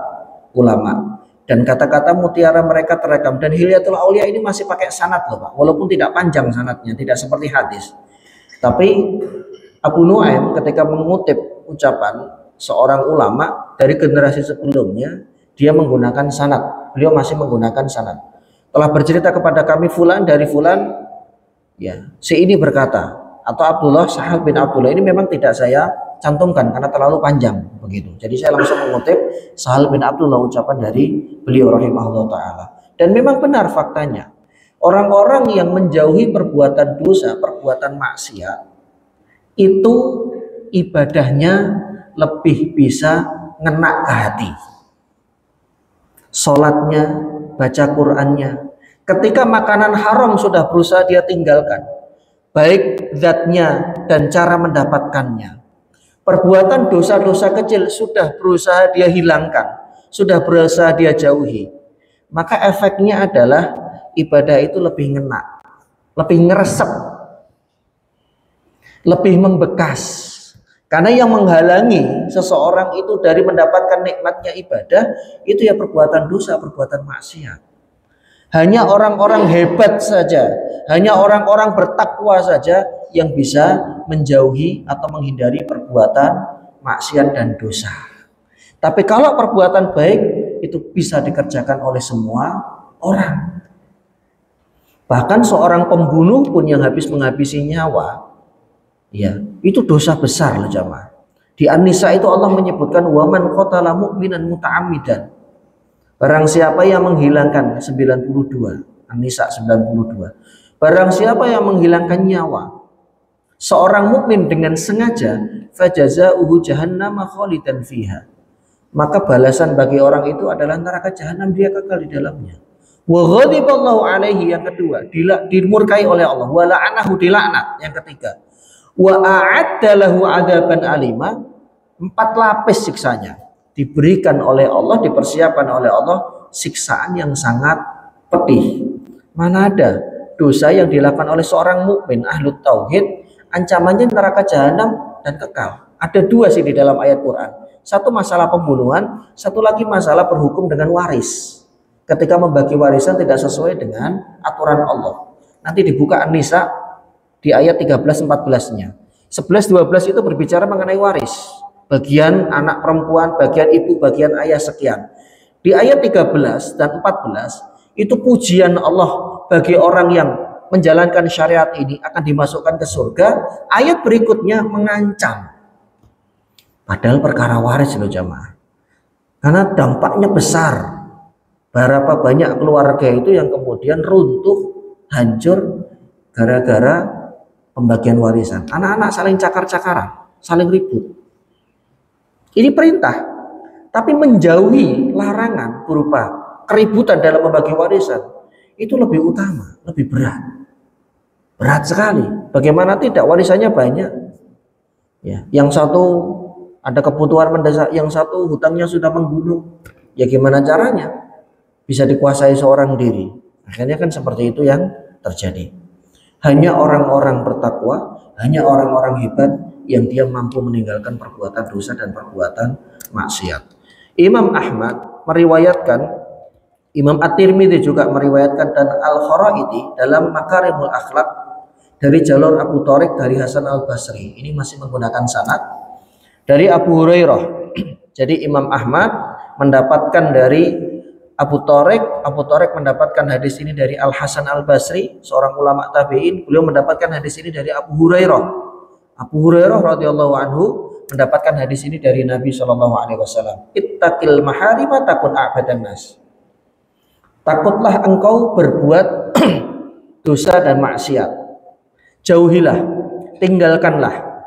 ulama. Dan kata-kata mutiara mereka terekam. Dan Hilyatul Auliya ini masih pakai sanad loh Pak. Walaupun tidak panjang sanadnya, tidak seperti hadis. Tapi Abu Nuaim ketika mengutip ucapan seorang ulama dari generasi sebelumnya, dia menggunakan sanad. Beliau masih menggunakan sanad. Telah bercerita kepada kami fulan dari fulan, ya, si ini berkata, atau Abdullah Sahal bin Abdullah, ini memang tidak saya cantumkan karena terlalu panjang begitu. Jadi saya langsung mengutip Sahal bin Abdullah, ucapan dari beliau rahimahullah taala. Dan memang benar faktanya. Orang-orang yang menjauhi perbuatan dosa, perbuatan maksiat, itu ibadahnya lebih bisa ngena ke hati. Sholatnya, baca Qur'annya. Ketika makanan haram sudah berusaha dia tinggalkan, baik zatnya dan cara mendapatkannya. Perbuatan dosa-dosa kecil sudah berusaha dia hilangkan, sudah berusaha dia jauhi, maka efeknya adalah ibadah itu lebih ngena, lebih ngeresep, lebih membekas. Karena yang menghalangi seseorang itu dari mendapatkan nikmatnya ibadah itu ya perbuatan dosa, perbuatan maksiat. Hanya orang-orang hebat saja, hanya orang-orang bertakwa saja yang bisa menjauhi atau menghindari perbuatan maksiat dan dosa. Tapi kalau perbuatan baik itu bisa dikerjakan oleh semua orang. Bahkan seorang pembunuh pun yang habis menghabisi nyawa, ya, itu dosa besar loh jamaah. Di An-Nisa itu Allah menyebutkan waman qatala mu'minan muta'ammidan. Barang siapa yang menghilangkan 92, An-Nisa 92. Barang siapa yang menghilangkan nyawa seorang mukmin dengan sengaja, fajazaohu jahannam khalidan fiha. Maka balasan bagi orang itu adalah neraka jahanam, dia kekal di dalamnya. Wa ghadiballahu alaihi, yang kedua, dimurkai oleh Allah. Wa la'anahu, dilaknat, yang ketiga. Wa a'adda lahu adzaban alima, 4 lapis siksanya. Diberikan oleh Allah, dipersiapkan oleh Allah siksaan yang sangat pedih. Mana ada dosa yang dilakukan oleh seorang mukmin ahlu tauhid ancamannya neraka jahanam dan kekal. Ada 2 sih di dalam ayat Quran. Satu masalah pembunuhan, satu lagi masalah berhukum dengan waris. Ketika membagi warisan tidak sesuai dengan aturan Allah. Nanti dibuka An-Nisa di ayat 13-14-nya. 11-12 itu berbicara mengenai waris. Bagian anak perempuan, bagian ibu, bagian ayah sekian. Di ayat 13 dan 14 itu pujian Allah bagi orang yang menjalankan syariat ini akan dimasukkan ke surga. Ayat berikutnya mengancam. Padahal perkara waris loh jamaah. Karena dampaknya besar. Berapa banyak keluarga itu yang kemudian runtuh, hancur gara-gara pembagian warisan. Anak-anak saling cakar-cakaran, saling ribut. Ini perintah, tapi menjauhi larangan berupa keributan dalam membagi warisan itu lebih utama, lebih berat. Berat sekali. Bagaimana tidak, warisannya banyak. Ya, yang satu ada kebutuhan mendesak, yang satu hutangnya sudah menggunung. Ya gimana caranya? Bisa dikuasai seorang diri. Akhirnya kan seperti itu yang terjadi. Hanya orang-orang bertakwa, hanya orang-orang hebat yang dia mampu meninggalkan perbuatan dosa dan perbuatan maksiat. Imam Ahmad meriwayatkan, Imam At-Tirmidzi juga meriwayatkan, dan Al-Kharaiti dalam Makarimul Akhlak dari jalur Abu Thariq dari Hasan Al-Basri. Ini masih menggunakan sanad dari Abu Hurairah. Jadi Imam Ahmad mendapatkan dari Abu Thariq mendapatkan hadis ini dari Al-Hasan Al-Basri, seorang ulama tabi'in. Beliau mendapatkan hadis ini dari Abu Hurairah. Abu Hurairah radhiyallahu anhu mendapatkan hadis ini dari Nabi sallallahu alaihi wasallam. Ittaqil maharima takun a'badan nas. Takutlah engkau berbuat dosa dan maksiat. Jauhilah, tinggalkanlah.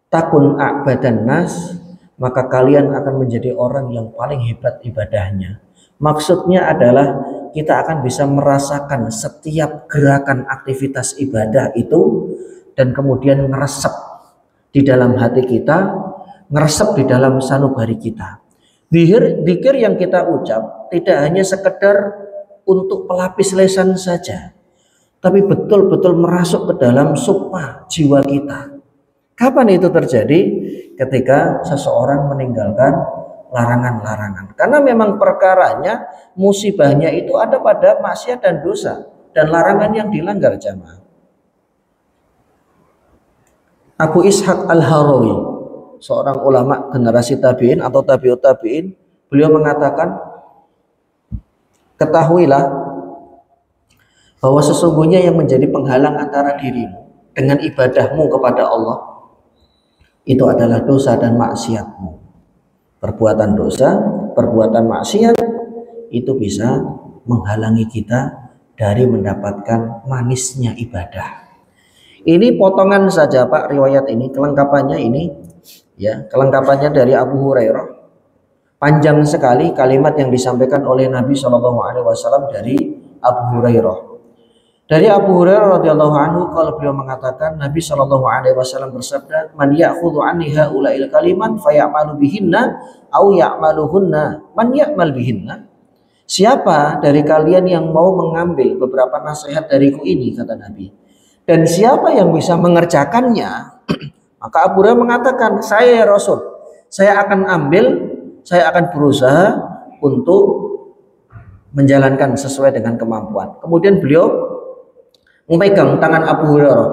Takun a'badan nas, maka kalian akan menjadi orang yang paling hebat ibadahnya. Maksudnya adalah kita akan bisa merasakan setiap gerakan aktivitas ibadah itu dan kemudian ngeresep di dalam hati kita, ngeresep di dalam sanubari kita. Dzikir yang kita ucap tidak hanya sekedar untuk pelapis lisan saja, tapi betul-betul merasuk ke dalam sukma jiwa kita. Kapan itu terjadi? Ketika seseorang meninggalkan larangan-larangan. Karena memang perkaranya, musibahnya itu ada pada maksiat dan dosa dan larangan yang dilanggar jamaah. Abu Ishaq Al-Harawi, seorang ulama generasi tabi'in atau tabi'ut tabi'in, beliau mengatakan, ketahuilah bahwa sesungguhnya yang menjadi penghalang antara dirimu dengan ibadahmu kepada Allah itu adalah dosa dan maksiatmu. Perbuatan dosa, perbuatan maksiat itu bisa menghalangi kita dari mendapatkan manisnya ibadah. Ini potongan saja Pak riwayat ini, kelengkapannya ini ya, kelengkapannya dari Abu Hurairah. Panjang sekali kalimat yang disampaikan oleh Nabi Shallallahu alaihi wasallam dari Abu Hurairah. Dari Abu Hurairah radhiyallahu anhu kalau beliau mengatakan Nabi Shallallahu alaihi wasallam bersabda, "Man ya'khudhu anni haula'il kalimat fayamalu bihinna au ya'maluhunna man ya'mal bihinna." Siapa dari kalian yang mau mengambil beberapa nasihat dariku ini, kata Nabi, dan siapa yang bisa mengerjakannya, maka Abu Hurairah mengatakan, saya ya Rasul, saya akan ambil, saya akan berusaha untuk menjalankan sesuai dengan kemampuan. Kemudian beliau memegang tangan Abu Hurairah.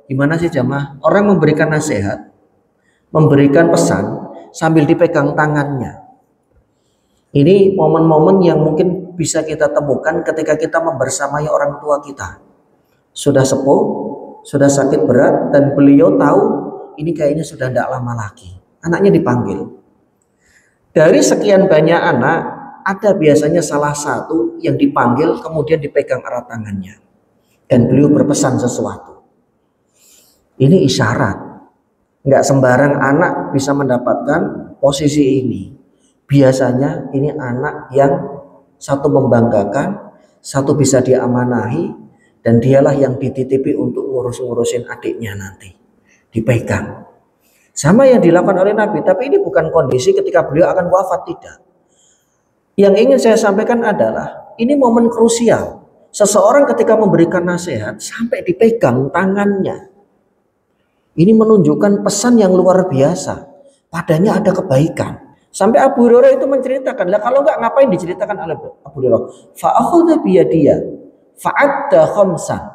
Gimana sih jamaah? Orang memberikan nasihat, memberikan pesan sambil dipegang tangannya. Ini momen-momen yang mungkin bisa kita temukan ketika kita membersamai orang tua kita. Sudah sepuh, sudah sakit berat, dan beliau tahu ini kayaknya sudah tidak lama lagi. Anaknya dipanggil. Dari sekian banyak anak, ada biasanya salah satu yang dipanggil kemudian dipegang erat tangannya. Dan beliau berpesan sesuatu. Ini isyarat. Nggak sembarang anak bisa mendapatkan posisi ini. Biasanya ini anak yang satu membanggakan, satu bisa diamanahi, dan dialah yang dititipi untuk ngurus-ngurusin adiknya nanti. Dipegang. Sama yang dilakukan oleh Nabi, tapi ini bukan kondisi ketika beliau akan wafat, tidak. Yang ingin saya sampaikan adalah, ini momen krusial. Seseorang ketika memberikan nasihat, sampai dipegang tangannya. Ini menunjukkan pesan yang luar biasa. Padanya ada kebaikan. Sampai Abu Hurairah itu menceritakan, lah kalau enggak ngapain diceritakan oleh Abu Hurairah? Fa'akhadha biyadiya fa'adda khamsan.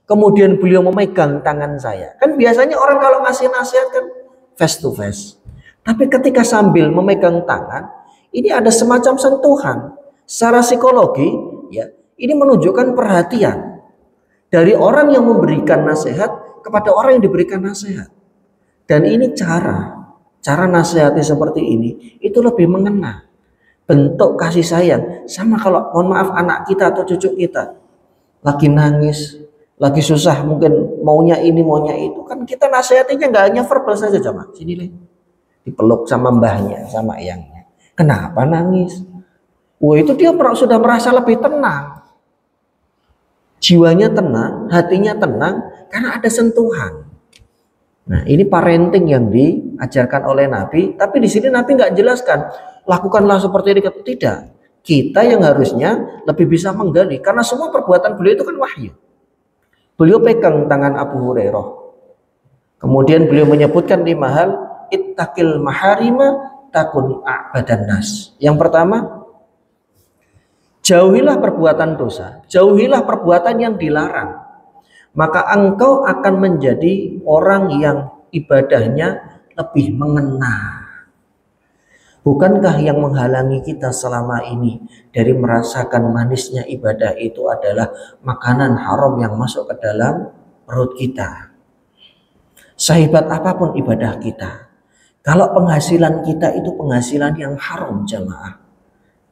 Kemudian beliau memegang tangan saya. Kan biasanya orang kalau ngasih nasihat kan face to face. Tapi ketika sambil memegang tangan, ini ada semacam sentuhan secara psikologi, ya. Ini menunjukkan perhatian dari orang yang memberikan nasihat kepada orang yang diberikan nasihat. Dan ini cara nasihati seperti ini itu lebih mengena. Bentuk kasih sayang. Sama kalau mohon maaf anak kita atau cucu kita lagi nangis, lagi susah, mungkin maunya ini maunya itu, kan kita nasihatinya nggak hanya verbal saja, cuma sini leh, dipeluk sama mbahnya sama eyangnya. Kenapa nangis? Wah, itu dia sudah merasa lebih tenang, jiwanya tenang, hatinya tenang karena ada sentuhan. Nah, ini parenting yang diajarkan oleh Nabi, tapi di sini Nabi nggak jelaskan lakukanlah seperti ini, tidak. Kita yang harusnya lebih bisa menggali, karena semua perbuatan beliau itu kan wahyu. Beliau pegang tangan Abu Hurairah. Kemudian beliau menyebutkan 5 hal, ittaqil maharima takun a'badan nas. Yang pertama, jauhilah perbuatan dosa, jauhilah perbuatan yang dilarang. Maka engkau akan menjadi orang yang ibadahnya lebih mengena. Bukankah yang menghalangi kita selama ini dari merasakan manisnya ibadah itu adalah makanan haram yang masuk ke dalam perut kita? Sehebat apapun ibadah kita, kalau penghasilan kita itu penghasilan yang haram, jamaah,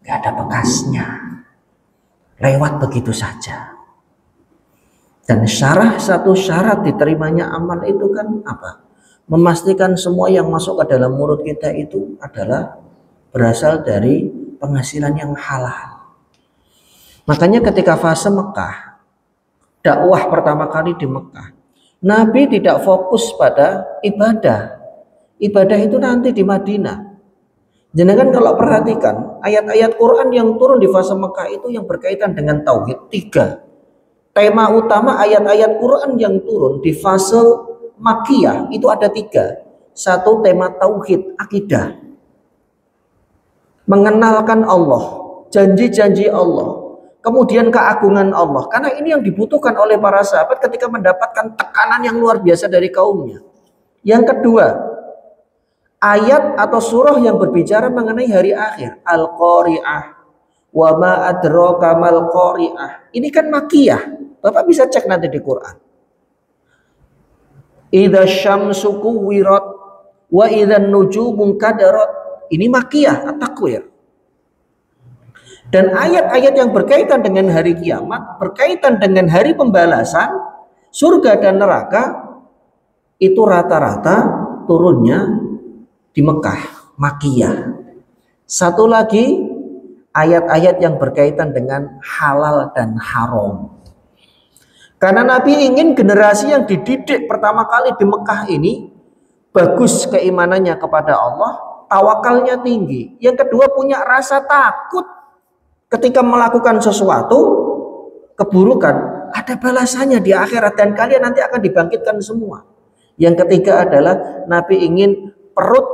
gak ada bekasnya, lewat begitu saja. Dan satu syarat diterimanya amal itu kan apa? Memastikan semua yang masuk ke dalam mulut kita itu adalah berasal dari penghasilan yang halal. Makanya ketika fase Mekah, dakwah pertama kali di Mekah, Nabi tidak fokus pada ibadah. Ibadah itu nanti di Madinah. Jangan kalau perhatikan ayat-ayat Quran yang turun di fase Mekah itu yang berkaitan dengan tauhid 3. Tema utama ayat-ayat Quran yang turun di fase Makkiyah itu ada 3. 1 tema tauhid, akidah. Mengenalkan Allah, janji-janji Allah, kemudian keagungan Allah. Karena ini yang dibutuhkan oleh para sahabat ketika mendapatkan tekanan yang luar biasa dari kaumnya. Yang kedua, ayat atau surah yang berbicara mengenai hari akhir, Al-Qari'ah, wa ma adraka mal qari'ah. Ini kan Makkiyah. Bapak bisa cek nanti di Quran. Idza syamsu kuwirat wa idzan nujumu kadarat. Ini Makkiyah, at-takwir. Dan ayat-ayat yang berkaitan dengan hari kiamat, berkaitan dengan hari pembalasan, surga dan neraka, itu rata-rata turunnya di Mekah, Makkiyah. Satu lagi, ayat-ayat yang berkaitan dengan halal dan haram. Karena Nabi ingin generasi yang dididik pertama kali di Mekah ini bagus keimanannya kepada Allah, tawakalnya tinggi. Yang kedua punya rasa takut ketika melakukan sesuatu keburukan, ada balasannya di akhirat dan kalian nanti akan dibangkitkan semua. Yang ketiga adalah Nabi ingin perut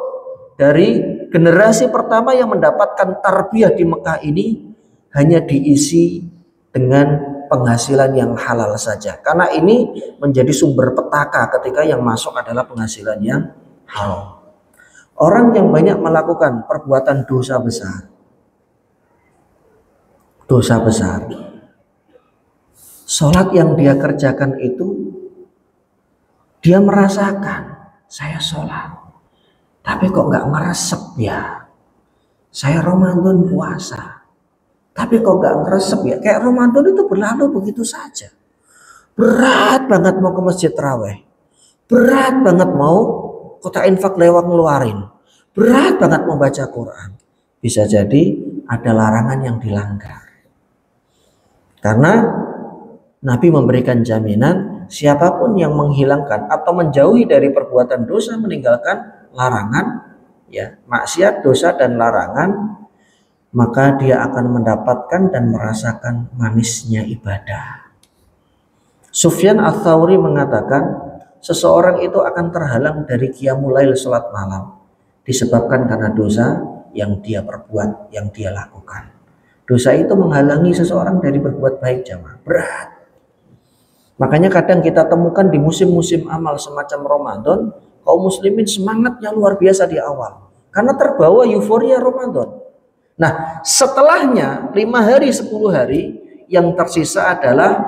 dari generasi pertama yang mendapatkan tarbiyah di Mekah ini hanya diisi dengan penghasilan yang halal saja. Karena ini menjadi sumber petaka ketika yang masuk adalah penghasilan yang halal. Orang yang banyak melakukan perbuatan dosa besar, sholat yang dia kerjakan itu, dia merasakan, saya sholat, tapi kok nggak meresep ya. Saya Ramadan puasa, tapi kok nggak meresep ya. Kayak Ramadan itu berlalu begitu saja. Berat banget mau ke masjid tarawih, berat banget mau kota infak lewat ngeluarin, berat banget mau baca Quran. Bisa jadi ada larangan yang dilanggar. Karena Nabi memberikan jaminan siapapun yang menghilangkan atau menjauhi dari perbuatan dosa, meninggalkan larangan, ya, maksiat, dosa dan larangan, maka dia akan mendapatkan dan merasakan manisnya ibadah. Sufyan Ats-Tsauri mengatakan seseorang itu akan terhalang dari qiyamul lail, salat malam, disebabkan karena dosa yang dia perbuat, yang dia lakukan. Dosa itu menghalangi seseorang dari berbuat baik, jamaah. Berat. Makanya kadang kita temukan di musim-musim amal semacam Ramadan, kaum muslimin semangatnya luar biasa di awal. Karena terbawa euforia Ramadan. Nah, setelahnya 5 hari, 10 hari, yang tersisa adalah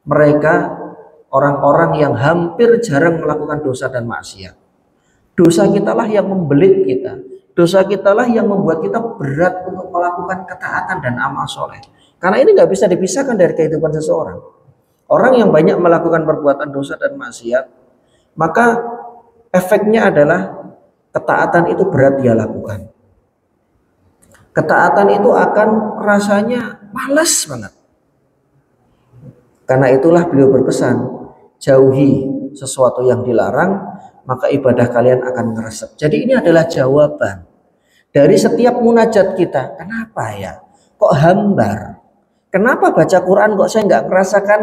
mereka orang-orang yang hampir jarang melakukan dosa dan maksiat. Dosa kitalah yang membelit kita. Dosa kitalah yang membuat kita berat untuk melakukan ketaatan dan amal soleh. Karena ini nggak bisa dipisahkan dari kehidupan seseorang. Orang yang banyak melakukan perbuatan dosa dan maksiat, maka efeknya adalah ketaatan itu berat dia lakukan. Ketaatan itu akan rasanya malas banget. Karena itulah beliau berpesan, jauhi sesuatu yang dilarang, maka ibadah kalian akan ngeresep. Jadi ini adalah jawaban dari setiap munajat kita. Kenapa ya? Kok hambar? Kenapa baca Quran kok saya nggak merasakan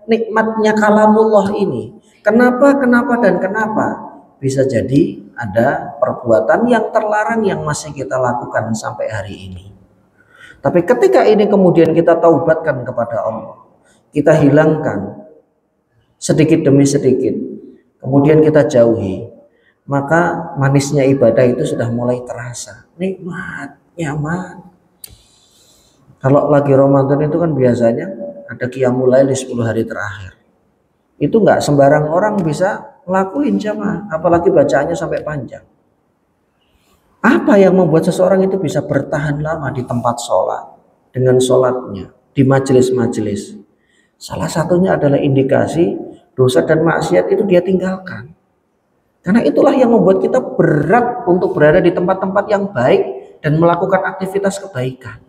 nikmatnya kalamullah ini? Kenapa dan kenapa? Bisa jadi ada perbuatan yang terlarang yang masih kita lakukan sampai hari ini. Tapi ketika ini kemudian kita taubatkan kepada Allah, kita hilangkan sedikit demi sedikit, kemudian kita jauhi, maka manisnya ibadah itu sudah mulai terasa. Nikmat, nyaman. Kalau lagi Ramadan itu kan biasanya ada qiyamul lail di 10 hari terakhir. Itu nggak sembarang orang bisa ngelakuin, jamaah, apalagi bacaannya sampai panjang. Apa yang membuat seseorang itu bisa bertahan lama di tempat sholat, dengan sholatnya, di majelis-majelis? Salah satunya adalah indikasi dosa dan maksiat itu dia tinggalkan. Karena itulah yang membuat kita berat untuk berada di tempat-tempat yang baik dan melakukan aktivitas kebaikan.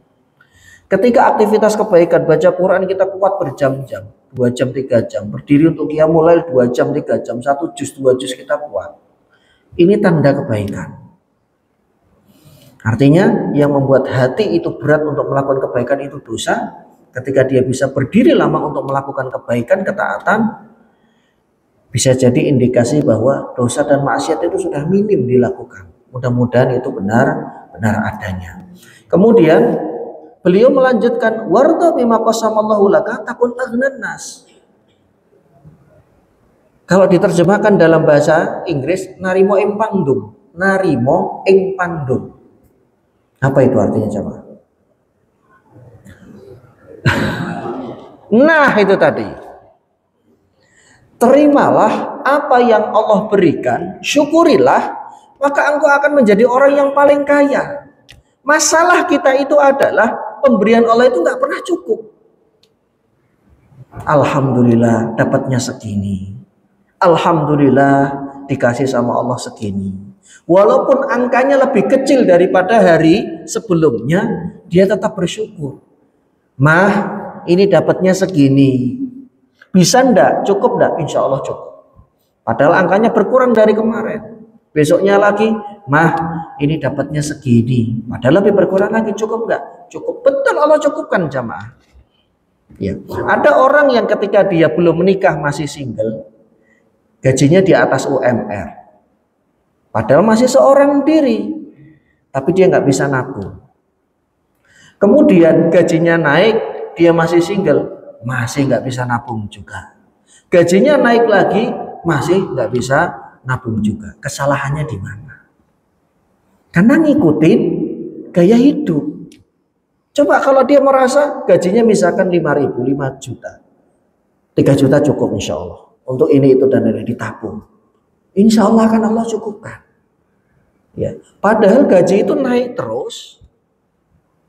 Ketika aktivitas kebaikan, baca Quran kita kuat berjam-jam, 2 jam, 3 jam, berdiri untuk qiyamul lail 2 jam, 3 jam, 1 juz, 2 juz kita kuat. Ini tanda kebaikan. Artinya yang membuat hati itu berat untuk melakukan kebaikan itu dosa. Ketika dia bisa berdiri lama untuk melakukan kebaikan, ketaatan, bisa jadi indikasi bahwa dosa dan maksiat itu sudah minim dilakukan. Mudah-mudahan itu benar adanya. Kemudian beliau melanjutkan, warda bima qasamallahu laka takun aghnan nas. Kalau diterjemahkan dalam bahasa Inggris, narimo ing pangdum. Narimo ing pandum. Apa itu artinya, coba? Nah, itu tadi. Terimalah apa yang Allah berikan, syukurilah, maka engkau akan menjadi orang yang paling kaya. Masalah kita itu adalah pemberian Allah itu nggak pernah cukup. Alhamdulillah dapatnya segini. Alhamdulillah dikasih sama Allah segini. Walaupun angkanya lebih kecil daripada hari sebelumnya, dia tetap bersyukur. Mah, ini dapatnya segini. Bisa ndak? Cukup ndak? Insya Allah cukup. Padahal angkanya berkurang dari kemarin. Besoknya lagi, mah ini dapatnya segini. Padahal lebih berkurang lagi, cukup nggak? Cukup. Betul, Allah cukupkan jamaah. Ya. Ada orang yang ketika dia belum menikah masih single, gajinya di atas UMR. Padahal masih seorang diri, tapi dia nggak bisa nabung. Kemudian gajinya naik, dia masih single, masih nggak bisa nabung juga. Gajinya naik lagi, masih nggak bisa nabung juga. Kesalahannya di mana? Karena ngikutin gaya hidup. Coba kalau dia merasa gajinya misalkan 5.000, 5 juta. 3 juta cukup insya Allah. Untuk ini, itu, dan lain-lain ditabung. Insya Allah akan Allah cukupkan. Ya. Padahal gaji itu naik terus.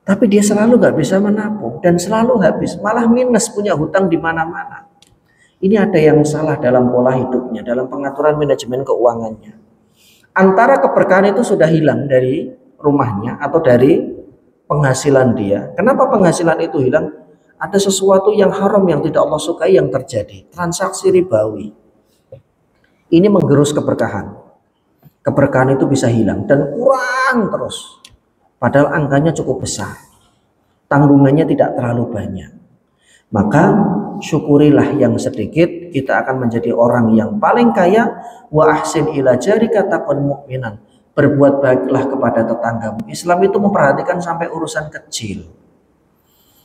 Tapi dia selalu nggak bisa menabung. Dan selalu habis. Malah minus, punya hutang di mana-mana. Ini ada yang salah dalam pola hidupnya. Dalam pengaturan manajemen keuangannya. Antara keberkahan itu sudah hilang dari rumahnya. Atau dari penghasilan dia. Kenapa penghasilan itu hilang? Ada sesuatu yang haram yang tidak Allah sukai yang terjadi. Transaksi ribawi. Ini menggerus keberkahan. Keberkahan itu bisa hilang dan kurang terus. Padahal angkanya cukup besar. Tanggungannya tidak terlalu banyak. Maka syukurilah yang sedikit, kita akan menjadi orang yang paling kaya. Wa ahsin ila jarika takun mu'minan. Berbuat baiklah kepada tetanggamu. Islam itu memperhatikan sampai urusan kecil.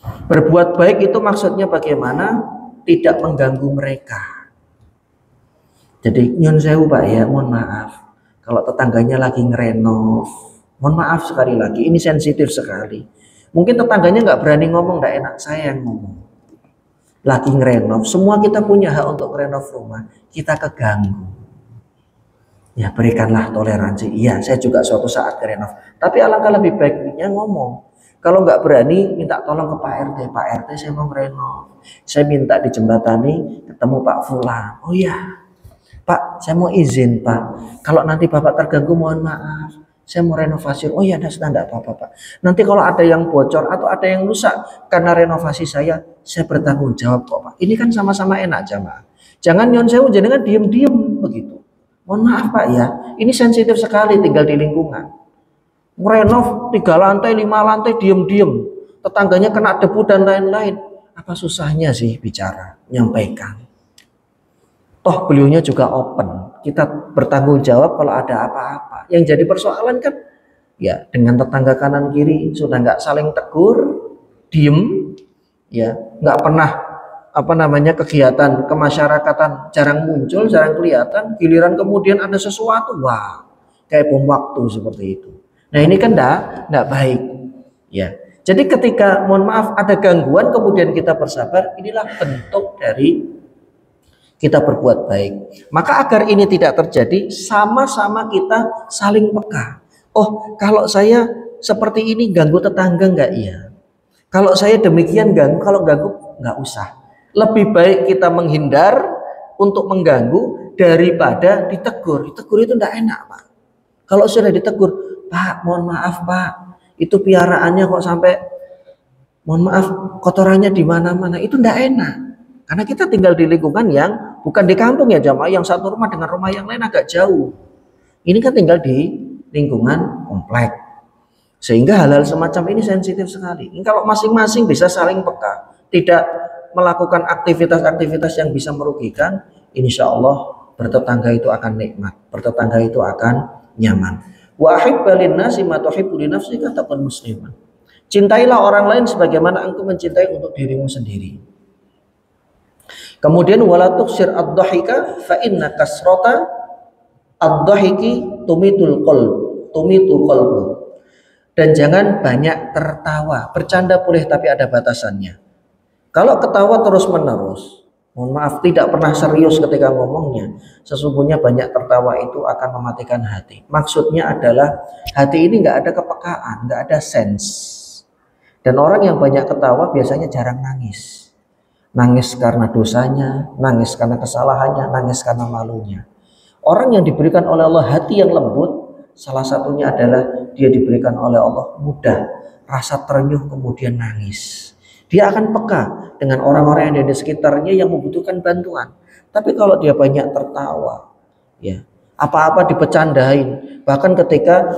Berbuat baik itu maksudnya bagaimana? Tidak mengganggu mereka. Jadi nyun sewu Pak ya, mohon maaf. Kalau tetangganya lagi ngerenov, mohon maaf sekali lagi, ini sensitif sekali. Mungkin tetangganya nggak berani ngomong, nggak enak, saya yang ngomong. Lagi ngerenov, semua kita punya hak untuk ngerenov rumah, kita keganggu. Ya berikanlah toleransi. Iya, saya juga suatu saat ngerenov. Tapi alangkah lebih baiknya ngomong. Kalau nggak berani, minta tolong ke Pak RT. Pak RT, saya mau ngerenov. Saya minta dijembatani ketemu Pak Fulan. Oh iya, Pak, saya mau izin Pak. Kalau nanti Bapak terganggu, mohon maaf. Saya mau renovasi. Oh iya, sudah enggak apa-apa Pak. Nanti kalau ada yang bocor atau ada yang rusak karena renovasi saya bertanggung jawab kok Pak. Ini kan sama-sama enak jamaah. Jangan nyon sewu jenengan diem-diem begitu. Mohon maaf Pak ya, ini sensitif sekali tinggal di lingkungan. Merenov 3 lantai, 5 lantai, diem-diem. Tetangganya kena debu dan lain-lain. Apa susahnya sih bicara, menyampaikan. Toh beliaunya juga open. Kita bertanggung jawab kalau ada apa-apa. Yang jadi persoalan kan, ya dengan tetangga kanan kiri sudah nggak saling tegur, diem, ya nggak pernah kegiatan kemasyarakatan jarang muncul, jarang kelihatan. Giliran kemudian ada sesuatu, wah, kayak bom waktu seperti itu. Nah ini kan enggak baik. Ya, jadi ketika mohon maaf ada gangguan kemudian kita bersabar, inilah bentuk dari kita berbuat baik. Maka agar ini tidak terjadi, sama-sama kita saling peka. Oh, kalau saya seperti ini ganggu tetangga enggak? Iya. Kalau saya demikian ganggu, kalau ganggu enggak usah. Lebih baik kita menghindar untuk mengganggu daripada ditegur. Ditegur itu tidak enak Pak. Kalau sudah ditegur, Pak mohon maaf Pak, itu piaraannya kok sampai, mohon maaf kotorannya di mana-mana, itu tidak enak. Karena kita tinggal di lingkungan yang bukan di kampung ya jamaah, yang satu rumah dengan rumah yang lain agak jauh. Ini kan tinggal di lingkungan komplek. Sehingga hal-hal semacam ini sensitif sekali. Ini kalau masing-masing bisa saling peka, tidak melakukan aktivitas-aktivitas yang bisa merugikan, insya Allah bertetangga itu akan nikmat, bertetangga itu akan nyaman. Wa ahibba linnasi ma tuhibbu li nafsika takun musliman. Cintailah orang lain sebagaimana engkau mencintai untuk dirimu sendiri. Kemudian wala tuksir ad-dhahika fa inna kasrata ad-dhahiki tumitul qalbu. Dan jangan banyak tertawa. Bercanda boleh tapi ada batasannya. Kalau ketawa terus-menerus, mohon maaf tidak pernah serius ketika ngomongnya, sesungguhnya banyak tertawa itu akan mematikan hati. Maksudnya adalah hati ini nggak ada kepekaan, nggak ada sense. Dan orang yang banyak ketawa biasanya jarang nangis. Nangis karena dosanya, nangis karena kesalahannya, nangis karena malunya. Orang yang diberikan oleh Allah hati yang lembut, salah satunya adalah dia diberikan oleh Allah mudah rasa terenyuh kemudian nangis. Dia akan peka dengan orang-orang yang ada di sekitarnya yang membutuhkan bantuan. Tapi kalau dia banyak tertawa, ya, apa-apa dipecandain, bahkan ketika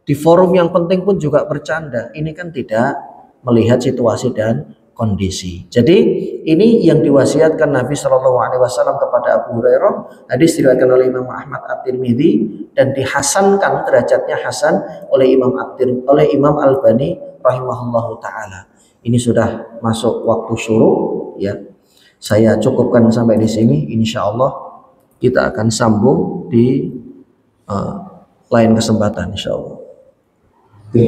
di forum yang penting pun juga bercanda, ini kan tidak melihat situasi dan kondisi. Jadi ini yang diwasiatkan Nabi Shallallahu Alaihi Wasallam kepada Abu Hurairah. Hadis diriwayatkan oleh Imam Ahmad At-Tirmidzi dan dihasankan, derajatnya hasan oleh Imam Al-Albani rahimahullahu taala. Ini sudah masuk waktu syuruk, ya. Saya cukupkan sampai di sini. Insya Allah kita akan sambung di lain kesempatan, insya Allah. Oke.